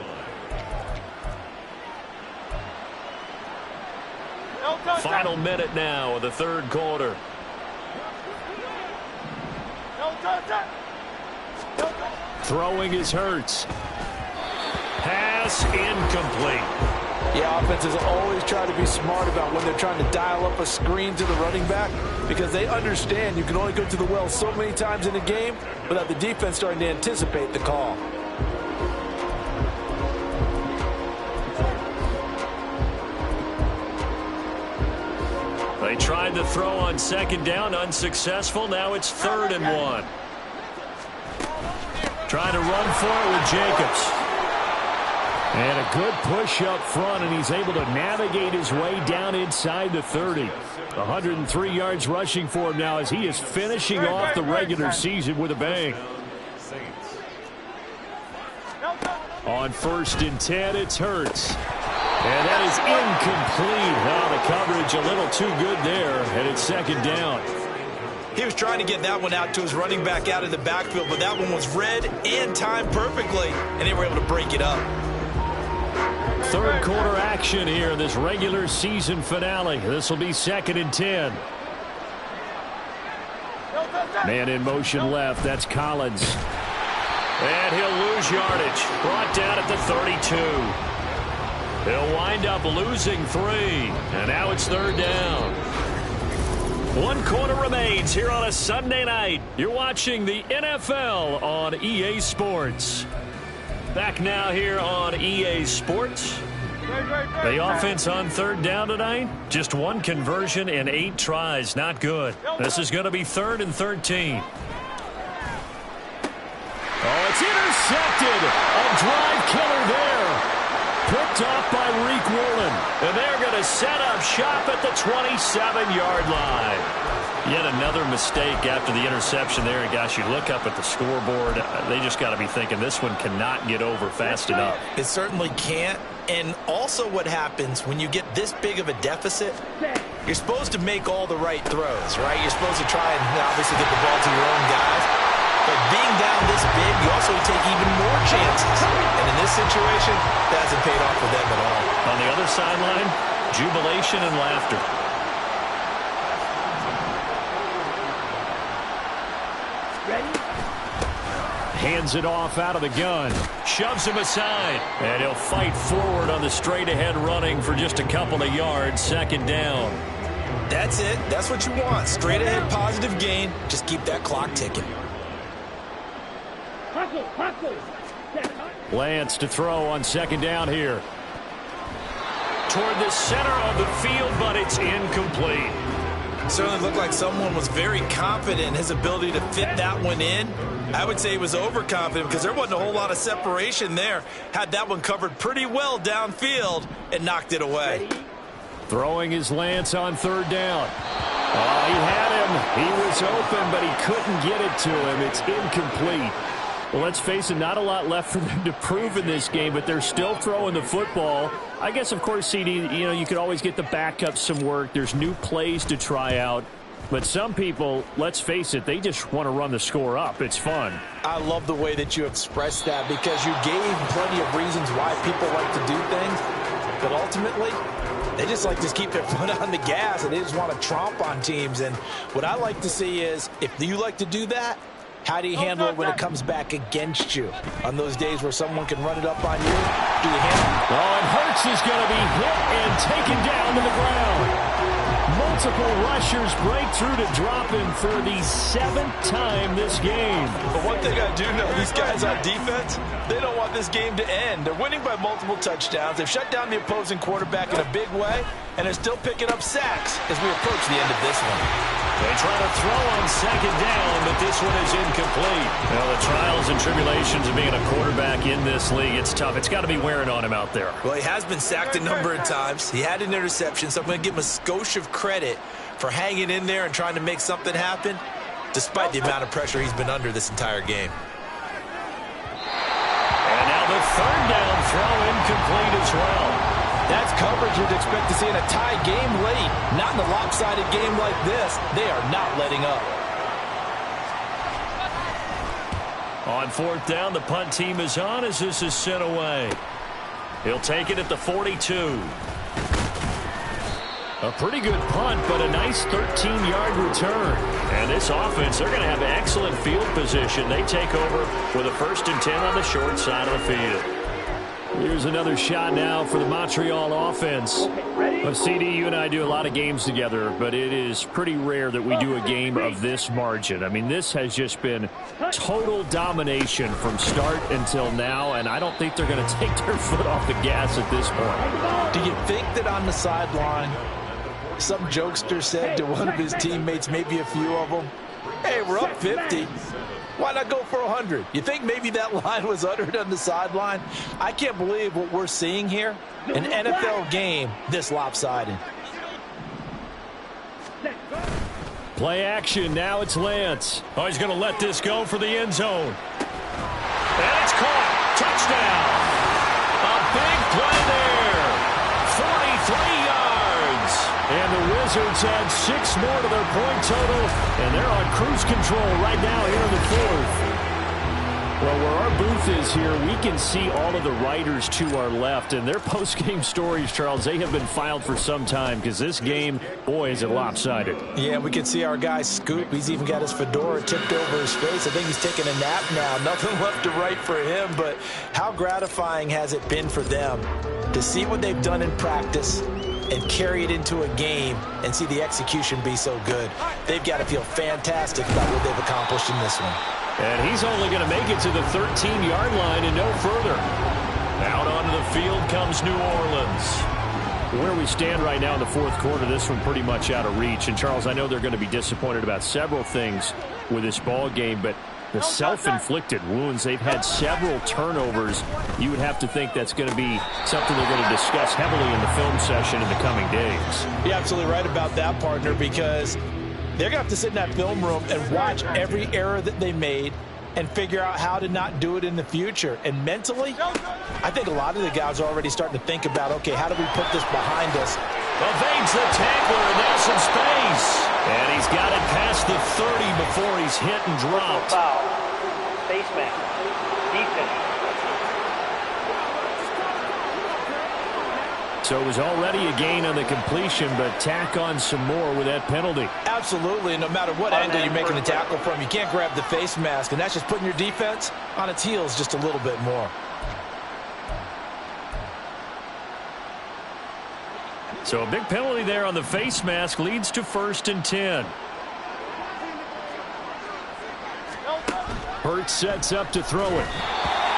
line. Final minute now of the 3rd quarter. Throwing is Hurts. Pass incomplete. Yeah, offenses always try to be smart about when they're trying to dial up a screen to the running back, because they understand you can only go to the well so many times in a game without the defense starting to anticipate the call. They tried to throw on 2nd down, unsuccessful. Now it's 3rd and 1. Trying to run for it with Jacobs. And a good push up front, and he's able to navigate his way down inside the 30. 103 yards rushing for him now as he is finishing off the regular season with a bang. On 1st and 10, it's Hurts. And that is incomplete. Now the coverage a little too good there, and it's 2nd down. He was trying to get that one out to his running back out of the backfield, but that one was read and timed perfectly, and they were able to break it up. 3rd quarter action here in this regular season finale. This will be 2nd and 10. Man in motion left. That's Collins. And he'll lose yardage. Brought down at the 32. He'll wind up losing 3. And now it's 3rd down. 1 quarter remains here on a Sunday night. You're watching the NFL on EA Sports. Back now here on EA Sports. The offense on 3rd down tonight, just 1 conversion in 8 tries. Not good. This is going to be 3rd and 13. Oh, it's intercepted. A drive killer there. Picked off by Reek Woolen. And they're going to set up shop at the 27-yard line. Yet another mistake after the interception there. And gosh, you look up at the scoreboard. They just got to be thinking this one cannot get over fast enough. It certainly can't. And also what happens when you get this big of a deficit, you're supposed to make all the right throws, right? You're supposed to try and obviously get the ball to your own guys. But being down this big, you also take even more chances. And in this situation, that hasn't paid off for them at all. On the other sideline, jubilation and laughter. Ready? Hands it off out of the gun. Shoves him aside. And he'll fight forward on the straight-ahead running for just a couple of yards. 2nd down. That's it. That's what you want. Straight ahead positive gain. Just keep that clock ticking. Hustle, hustle. Lance to throw on 2nd down here. Toward the center of the field, but it's incomplete. Certainly looked like someone was very confident in his ability to fit that one in. I would say he was overconfident because there wasn't a whole lot of separation there. Had that one covered pretty well downfield and knocked it away. Throwing his Lance on 3rd down. Oh, he had him. He was open, but he couldn't get it to him. It's incomplete. Well, let's face it, not a lot left for them to prove in this game, but they're still throwing the football. I guess, of course, CD, you could always get the backup some work. There's new plays to try out. But some people, let's face it, they just want to run the score up. It's fun. I love the way that you expressed that because you gave plenty of reasons why people like to do things. But ultimately, they just like to keep their foot on the gas, and they just want to tromp on teams. And what I like to see is, if you like to do that, how do you handle it when it comes back against you? On those days where someone can run it up on you, do you handle it? Oh, and Hurts is going to be hit and taken down to the ground. Multiple rushers break through to drop him for the 7th time this game. But one thing I do know, these guys on defense, they don't want this game to end. They're winning by multiple touchdowns. They've shut down the opposing quarterback in a big way, and they're still picking up sacks as we approach the end of this one. They try to throw on 2nd down, but this one is incomplete. Well, the trials and tribulations of being a quarterback in this league, it's tough. It's got to be wearing on him out there. Well, he has been sacked a number of times. He had an interception, so I'm going to give him a skosh of credit for hanging in there and trying to make something happen, despite the amount of pressure he's been under this entire game. And now the 3rd down throw incomplete as well. That's coverage you'd expect to see in a tie game late. Not in a lopsided game like this. They are not letting up. On 4th down, the punt team is on as this is sent away. He'll take it at the 42. A pretty good punt, but a nice 13-yard return. And this offense, they're going to have excellent field position. They take over with a 1st and 10 on the short side of the field. Here's another shot now for the Montreal offense. Well, CD, you and I do a lot of games together, but it is pretty rare that we do a game of this margin. I mean, this has just been total domination from start until now, and I don't think they're going to take their foot off the gas at this point. Do you think that on the sideline, some jokester said to one of his teammates, maybe a few of them, hey, we're up 50. Why not go for 100? You think maybe that line was uttered on the sideline? I can't believe what we're seeing here. An NFL game this lopsided. Play action. Now it's Lance. Oh, he's going to let this go for the end zone. And it's caught. Touchdown. A big play there. 43 yards. And the Wizards add 6 more to their point total, and they're on cruise control right now here in the 4th. Well, where our booth is here, we can see all of the writers to our left, and their post-game stories, Charles, they have been filed for some time because this game, boy, is it lopsided. Yeah, we can see our guy Scoop. He's even got his fedora tipped over his face. I think he's taking a nap now. Nothing left to write for him, but how gratifying has it been for them to see what they've done in practice and carry it into a game and see the execution be so good. They've got to feel fantastic about what they've accomplished in this one. And he's only going to make it to the 13-yard line and no further. Out onto the field comes New Orleans. Where we stand right now in the fourth quarter, this one pretty much out of reach. And, Charles, I know they're going to be disappointed about several things with this ball game, but the self-inflicted wounds, they've had several turnovers. You would have to think that's going to be something they're going to discuss heavily in the film session in the coming days. You're absolutely right about that, partner, because they're going to have to sit in that film room and watch every error that they made and figure out how to not do it in the future. And mentally, I think a lot of the guys are already starting to think about, okay, how do we put this behind us? Evades the tackler, and there's some space. And he's got it past the 30 before he's hit and dropped. Foul. Face mask. Defense. So it was already a gain on the completion, but tack on some more with that penalty. Absolutely. No matter what angle you're making the tackle from, you can't grab the face mask, and that's just putting your defense on its heels just a little bit more. So a big penalty there on the face mask leads to 1st and 10. Hurts sets up to throw it.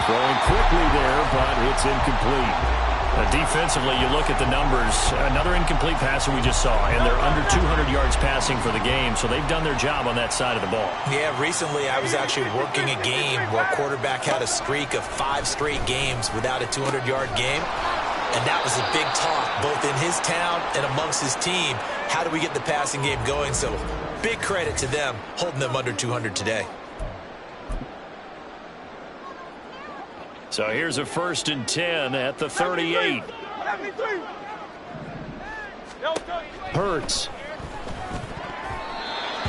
Throwing quickly there, but it's incomplete. Defensively, you look at the numbers. Another incomplete pass that we just saw, and they're under 200 yards passing for the game, so they've done their job on that side of the ball. Yeah, recently I was actually working a game where a quarterback had a streak of 5 straight games without a 200-yard game, and that was a big talk both in his town and amongst his team. How do we get the passing game going? So big credit to them holding them under 200 today. So here's a 1st and 10 at the 38. Hurts.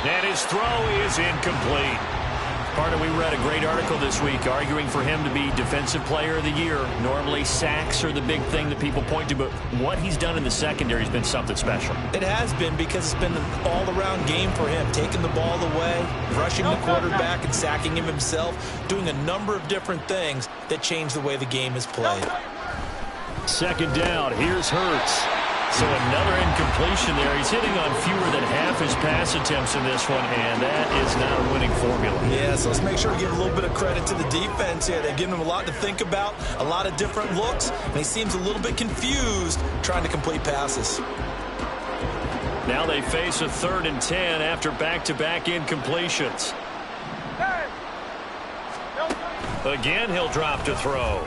And his throw is incomplete. Partner, we read a great article this week arguing for him to be Defensive Player of the Year. Normally, sacks are the big thing that people point to, but what he's done in the secondary has been something special. It has been, because it's been an all-around game for him, taking the ball away, rushing the quarterback and sacking him himself, doing a number of different things that change the way the game is played. 2nd down. Here's Hurts. So another incompletion there. He's hitting on fewer than half his pass attempts in this one, and that is not a winning formula. Yeah, so let's make sure to give a little bit of credit to the defense here. They've given him a lot to think about, a lot of different looks, and he seems a little bit confused trying to complete passes. Now they face a 3rd and 10 after back-to-back incompletions. Again, he'll drop to throw.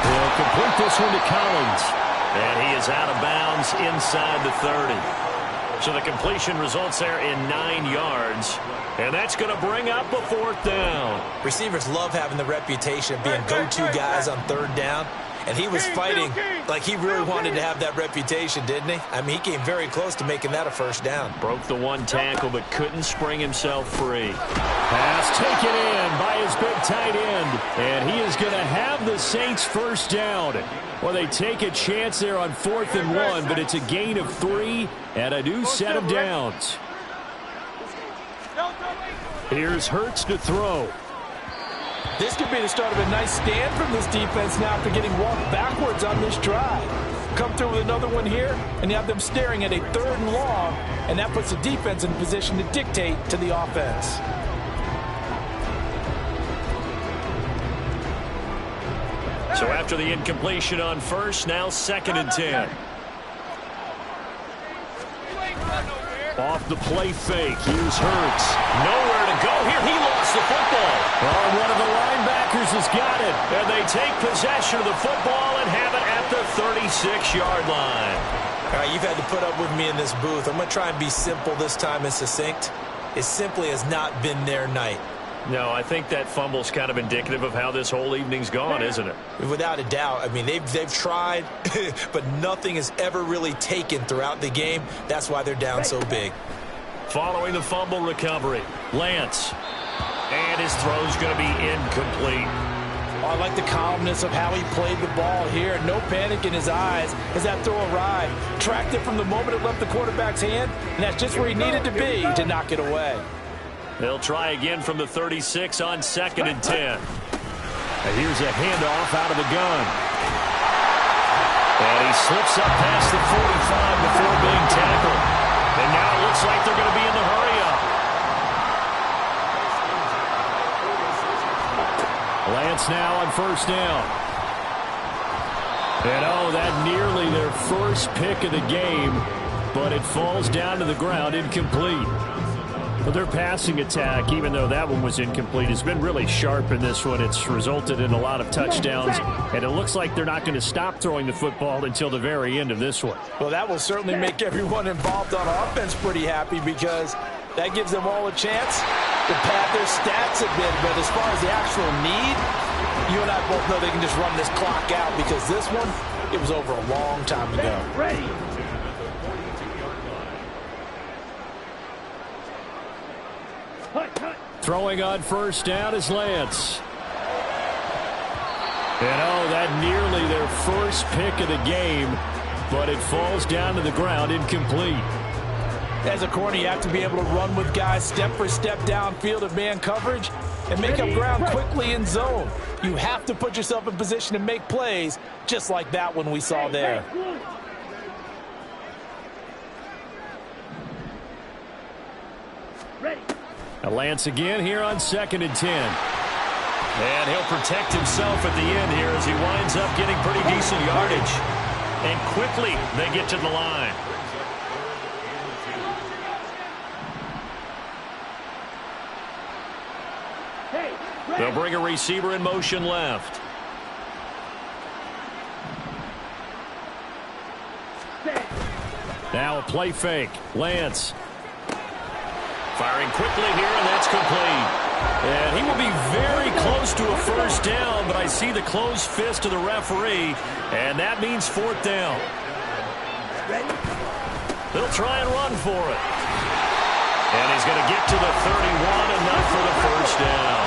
He'll complete this one to Collins. And he is out of bounds inside the 30. So the completion results there in 9 yards. And that's going to bring up a 4th down. Receivers love having the reputation of being go-to guys on 3rd down. And he was fighting like he really wanted to have that reputation, didn't he? I mean, he came very close to making that a 1st down. Broke the one tackle, but couldn't spring himself free. Pass taken in by his big tight end. And he is going to have the Saints 1st down. Well, they take a chance there on 4th and 1, but it's a gain of 3 and a new set of downs. Here's Hurts to throw. This could be the start of a nice stand from this defense now after getting walked backwards on this drive. Come through with another one here, and you have them staring at a 3rd and long, and that puts the defense in position to dictate to the offense. So after the incompletion on 1st, now 2nd and 10. Off the play fake. Here's Hurts. Nowhere to go here. He lost the football. Oh, one of the linebackers has got it. And they take possession of the football and have it at the 36-yard line. All right, you've had to put up with me in this booth. I'm going to try and be simple this time and succinct. It simply has not been their night. No, I think that fumble's kind of indicative of how this whole evening's gone, isn't it? Without a doubt. I mean, they've tried, but nothing has ever really taken throughout the game. That's why they're down so big. Following the fumble recovery, Lance. And his throw's going to be incomplete. Oh, I like the calmness of how he played the ball here. No panic in his eyes as that throw arrived. Tracked it from the moment it left the quarterback's hand, and that's just where he needed to be to knock it away. They'll try again from the 36 on 2nd and 10. And here's a handoff out of the gun. And he slips up past the 45 before being tackled. And now it looks like they're going to be in the hurry-up. Lance now on first down. And that nearly their first pick of the game, but it falls down to the ground incomplete. But their passing attack, even though that one was incomplete, has been really sharp in this one. It's resulted in a lot of touchdowns, and it looks like they're not going to stop throwing the football until the very end of this one. Well, that will certainly make everyone involved on offense pretty happy because that gives them all a chance to pad their stats a bit. But as far as the actual need, you and I both know they can just run this clock out because this one, it was over a long time ago. Ready. Throwing on first down is Lance. And that nearly their first pick of the game, but it falls down to the ground incomplete. As a corner, you have to be able to run with guys step for step downfield of man coverage and make up ground quickly in zone. You have to put yourself in position to make plays just like that one we saw there. Ready. Now Lance again here on 2nd and 10. And he'll protect himself at the end here as he winds up getting pretty decent yardage. And quickly they get to the line. They'll bring a receiver in motion left. Now a play fake. Lance. Firing quickly here, and that's complete. And he will be very close to a first down, but I see the closed fist of the referee, and that means 4th down. They'll try and run for it. And he's going to get to the 31, enough for the first down.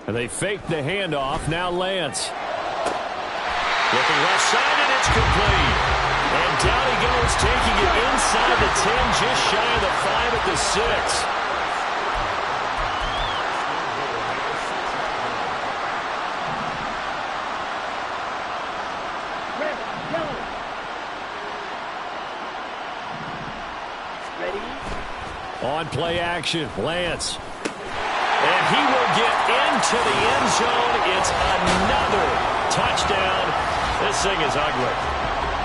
And they fake the handoff. Now Lance. Looking left side, and it's complete. And down he goes, taking it inside the 10, just shy of the 5 at the 6. On play action, Lance. And he will get into the end zone. It's another touchdown. This thing is ugly.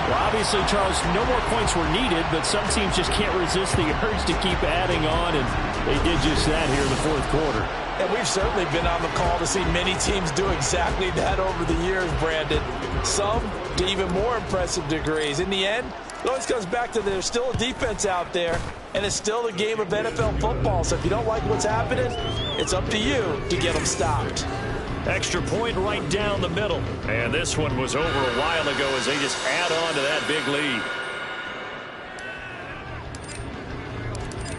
Well, obviously, Charles, no more points were needed, but some teams just can't resist the urge to keep adding on, and they did just that here in the fourth quarter. And we've certainly been on the call to see many teams do exactly that over the years, Brandon. Some to even more impressive degrees. In the end, it always comes back to there's still a defense out there, and it's still a game of NFL football. So if you don't like what's happening, it's up to you to get them stopped. Extra point right down the middle. And this one was over a while ago as they just add on to that big lead.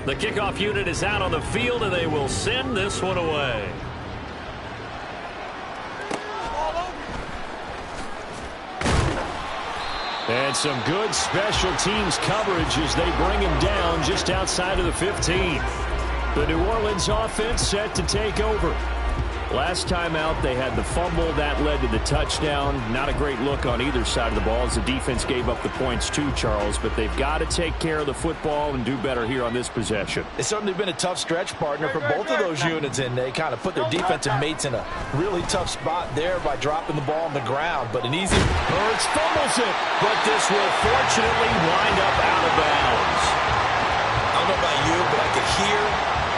The kickoff unit is out on the field, and they will send this one away. And some good special teams coverage as they bring him down just outside of the 15. The New Orleans offense set to take over. Last time out, they had the fumble. That led to the touchdown. Not a great look on either side of the ball as the defense gave up the points too, Charles. But they've got to take care of the football and do better here on this possession. It's certainly been a tough stretch, partner, for both of those units, and they kind of put their defensive mates in a really tough spot there by dropping the ball on the ground. But an easy... Hurts fumbles it, but this will fortunately wind up out of bounds. I don't know about you, but I could hear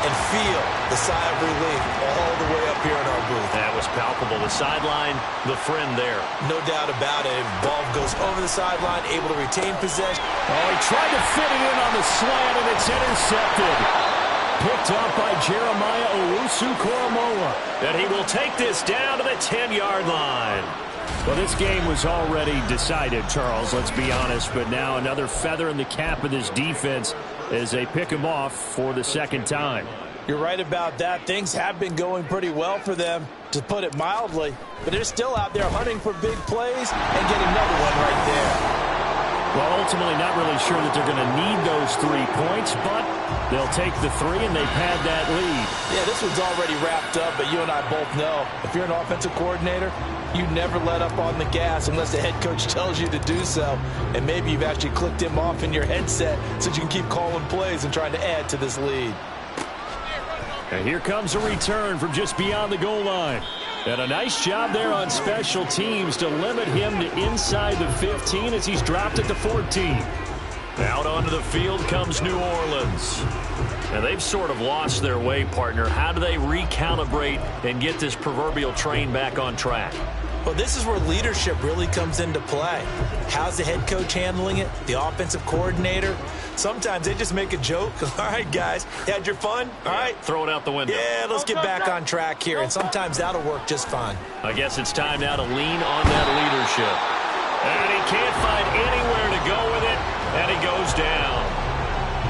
and feel the sigh of relief all the way up here in our booth. That was palpable. The sideline, the friend there. No doubt about it. Ball goes over the sideline, able to retain possession. Oh, he tried to fit it in on the slant, and it's intercepted. Picked up by Jeremiah Owusu-Koramoah. And he will take this down to the 10-yard line. Well, this game was already decided, Charles, let's be honest. But now another feather in the cap of this defense as they pick him off for the second time. You're right about that. Things have been going pretty well for them, to put it mildly. But they're still out there hunting for big plays and getting another one right there. Well, ultimately not really sure that they're going to need those 3 points, but they'll take the 3 and they've had that lead. Yeah, this one's already wrapped up, but you and I both know if you're an offensive coordinator, you never let up on the gas unless the head coach tells you to do so. And maybe you've actually clicked him off in your headset so you can keep calling plays and trying to add to this lead. And here comes a return from just beyond the goal line. And a nice job there on special teams to limit him to inside the 15 as he's dropped at the 14. Out onto the field comes New Orleans. And they've sort of lost their way, partner. How do they recalibrate and get this proverbial train back on track? Well, this is where leadership really comes into play. How's the head coach handling it? The offensive coordinator? Sometimes they just make a joke. All right, guys, you had your fun? All right. Throw it out the window. Yeah, let's get back on track here. And sometimes that'll work just fine. I guess it's time now to lean on that leadership. And he can't find anywhere to go with it, and he goes down.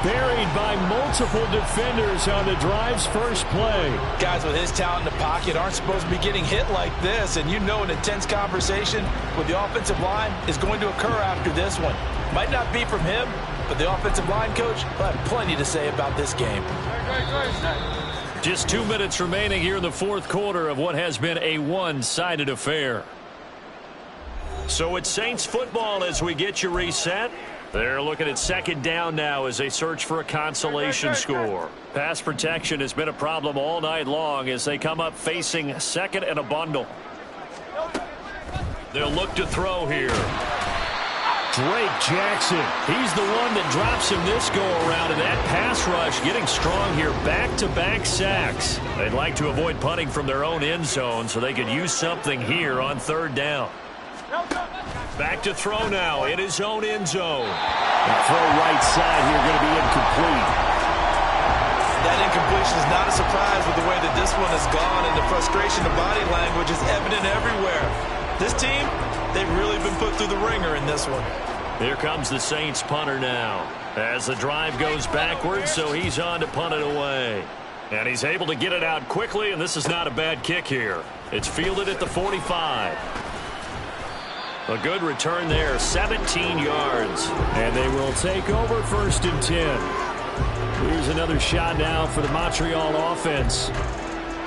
Buried by multiple defenders on the drive's first play. Guys with his talent in the pocket aren't supposed to be getting hit like this, and you know an intense conversation with the offensive line is going to occur after this one. Might not be from him, but the offensive line coach will have plenty to say about this game. Just 2 minutes remaining here in the fourth quarter of what has been a one-sided affair. So it's Saints football as we get you reset. They're looking at second down now as they search for a consolation score. Pass protection has been a problem all night long as they come up facing second and a bundle. They'll look to throw here. Drake Jackson, he's the one that drops him this go-around, and that pass rush getting strong here. Back-to-back sacks. They'd like to avoid punting from their own end zone so they could use something here on third down. Back to throw now in his own end zone. And throw right side here going to be incomplete. That incompletion is not a surprise with the way that this one has gone, and the frustration of body language is evident everywhere. This team, they've really been been put through the ringer in this one. Here comes the Saints punter now. As the drive goes backwards, so he's on to punt it away. And he's able to get it out quickly, and this is not a bad kick here. It's fielded at the 45. A good return there, 17 yards. And they will take over 1st and 10. Here's another shot now for the Montreal offense.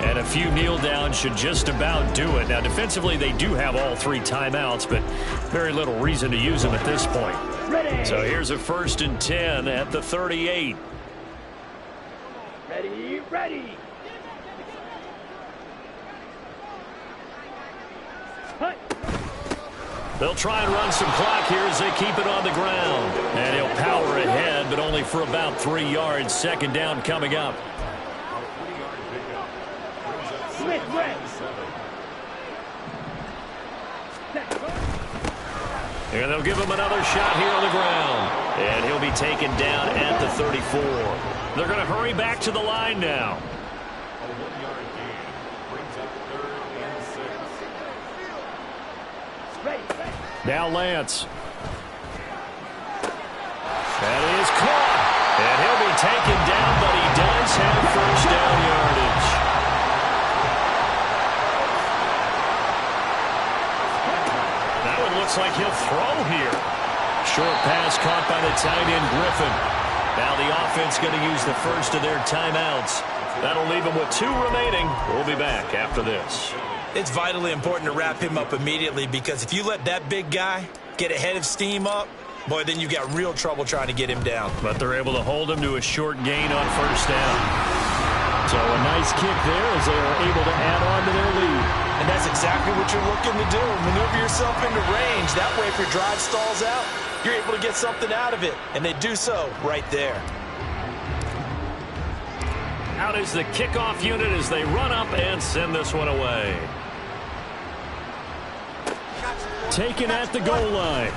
And a few kneel downs should just about do it. Now, defensively, they do have all 3 timeouts, but very little reason to use them at this point. So here's a 1st and 10 at the 38. Ready. They'll try and run some clock here as they keep it on the ground. And he'll power ahead, but only for about 3 yards. 2nd down coming up. And they'll give him another shot here on the ground. And he'll be taken down at the 34. They're going to hurry back to the line now. A 1-yard gain brings up 3rd and 6. Now Lance. That is caught. And he'll be taken down, but he does have 1st down yardage. That one looks like he'll throw here. Short pass caught by the tight end Griffin. Now the offense going to use the first of their timeouts. That'll leave them with 2 remaining. We'll be back after this. It's vitally important to wrap him up immediately, because if you let that big guy get a head of steam up, boy, then you've got real trouble trying to get him down. But they're able to hold him to a short gain on 1st down. So a nice kick there as they are able to add on to their lead. And that's exactly what you're looking to do. Maneuver yourself into range. That way, if your drive stalls out, you're able to get something out of it. And they do so right there. Out is the kickoff unit as they run up and send this one away. Taken at the goal line.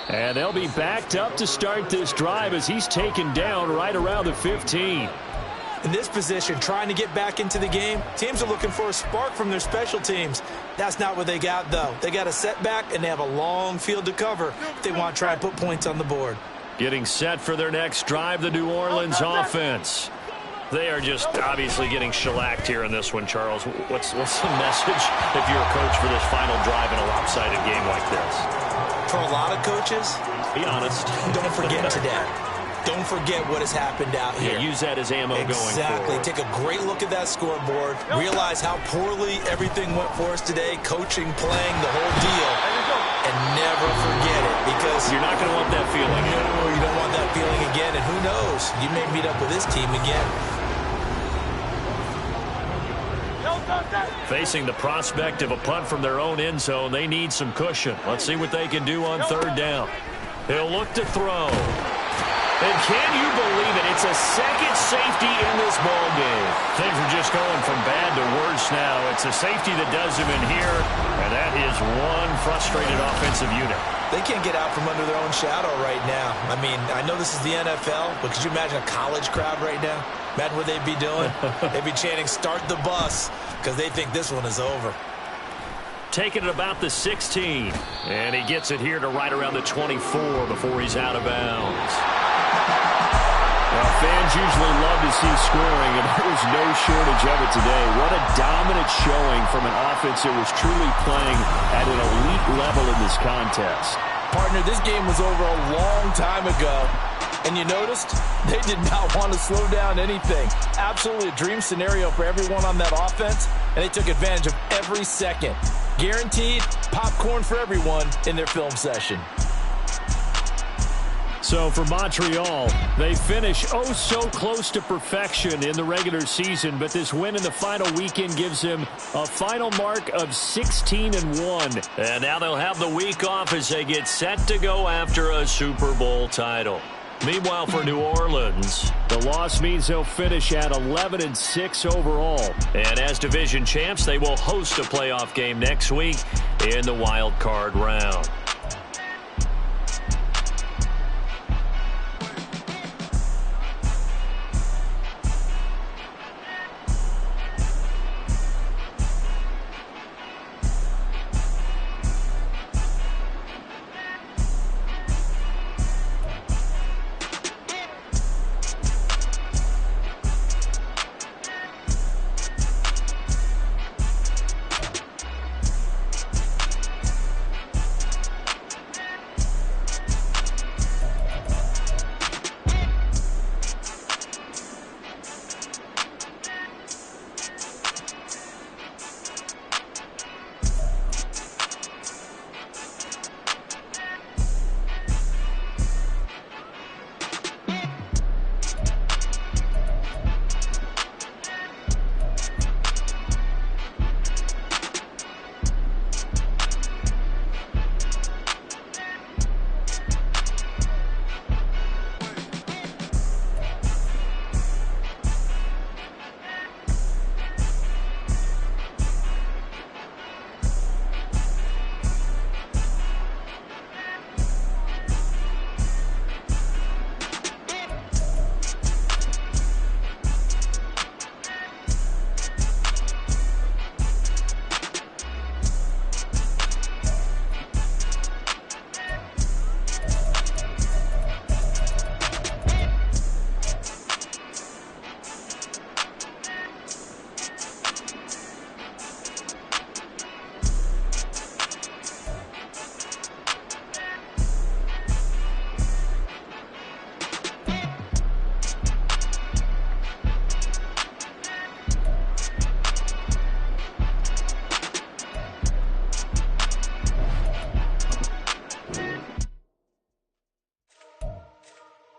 And they'll be backed up to start this drive as he's taken down right around the 15. In this position, trying to get back into the game, teams are looking for a spark from their special teams. That's not what they got, though. They got a setback, and they have a long field to cover if they want to try and put points on the board. Getting set for their next drive, the New Orleans offense. They are just obviously getting shellacked here in this one, Charles. What's the message if you're a coach for this final drive in a lopsided game like this? For a lot of coaches, be honest. Don't forget today. Don't forget what has happened out here. Yeah, use that as ammo going forward. Exactly. Take a great look at that scoreboard. Realize how poorly everything went for us today, coaching, playing, the whole deal. And never forget it, because you're not going to want that feeling. No, you don't want that feeling again. And who knows? You may meet up with this team again. Facing the prospect of a punt from their own end zone, they need some cushion. Let's see what they can do on 3rd down. He'll look to throw. And can you believe it? It's a second safety in this ball game. Things are just going from bad to worse now. It's a safety that does them in here, and that is one frustrated offensive unit. They can't get out from under their own shadow right now. I mean, I know this is the NFL, but could you imagine a college crowd right now? Imagine what they'd be doing. They'd be chanting, "Start the bus," because they think this one is over. Taking it about the 16, and he gets it here to right around the 24 before he's out of bounds. Well, fans usually love to see scoring, and there was no shortage of it today. What a dominant showing from an offense that was truly playing at an elite level in this contest. Partner, this game was over a long time ago. And you noticed they did not want to slow down anything. Absolutely a dream scenario for everyone on that offense, and they took advantage of every second. Guaranteed popcorn for everyone in their film session. So for Montreal, they finish oh so close to perfection in the regular season, but this win in the final weekend gives them a final mark of 16-1. And now they'll have the week off as they get set to go after a Super Bowl title. Meanwhile, for New Orleans, the loss means they'll finish at 11-6 overall. And as division champs, they will host a playoff game next week in the wild card round.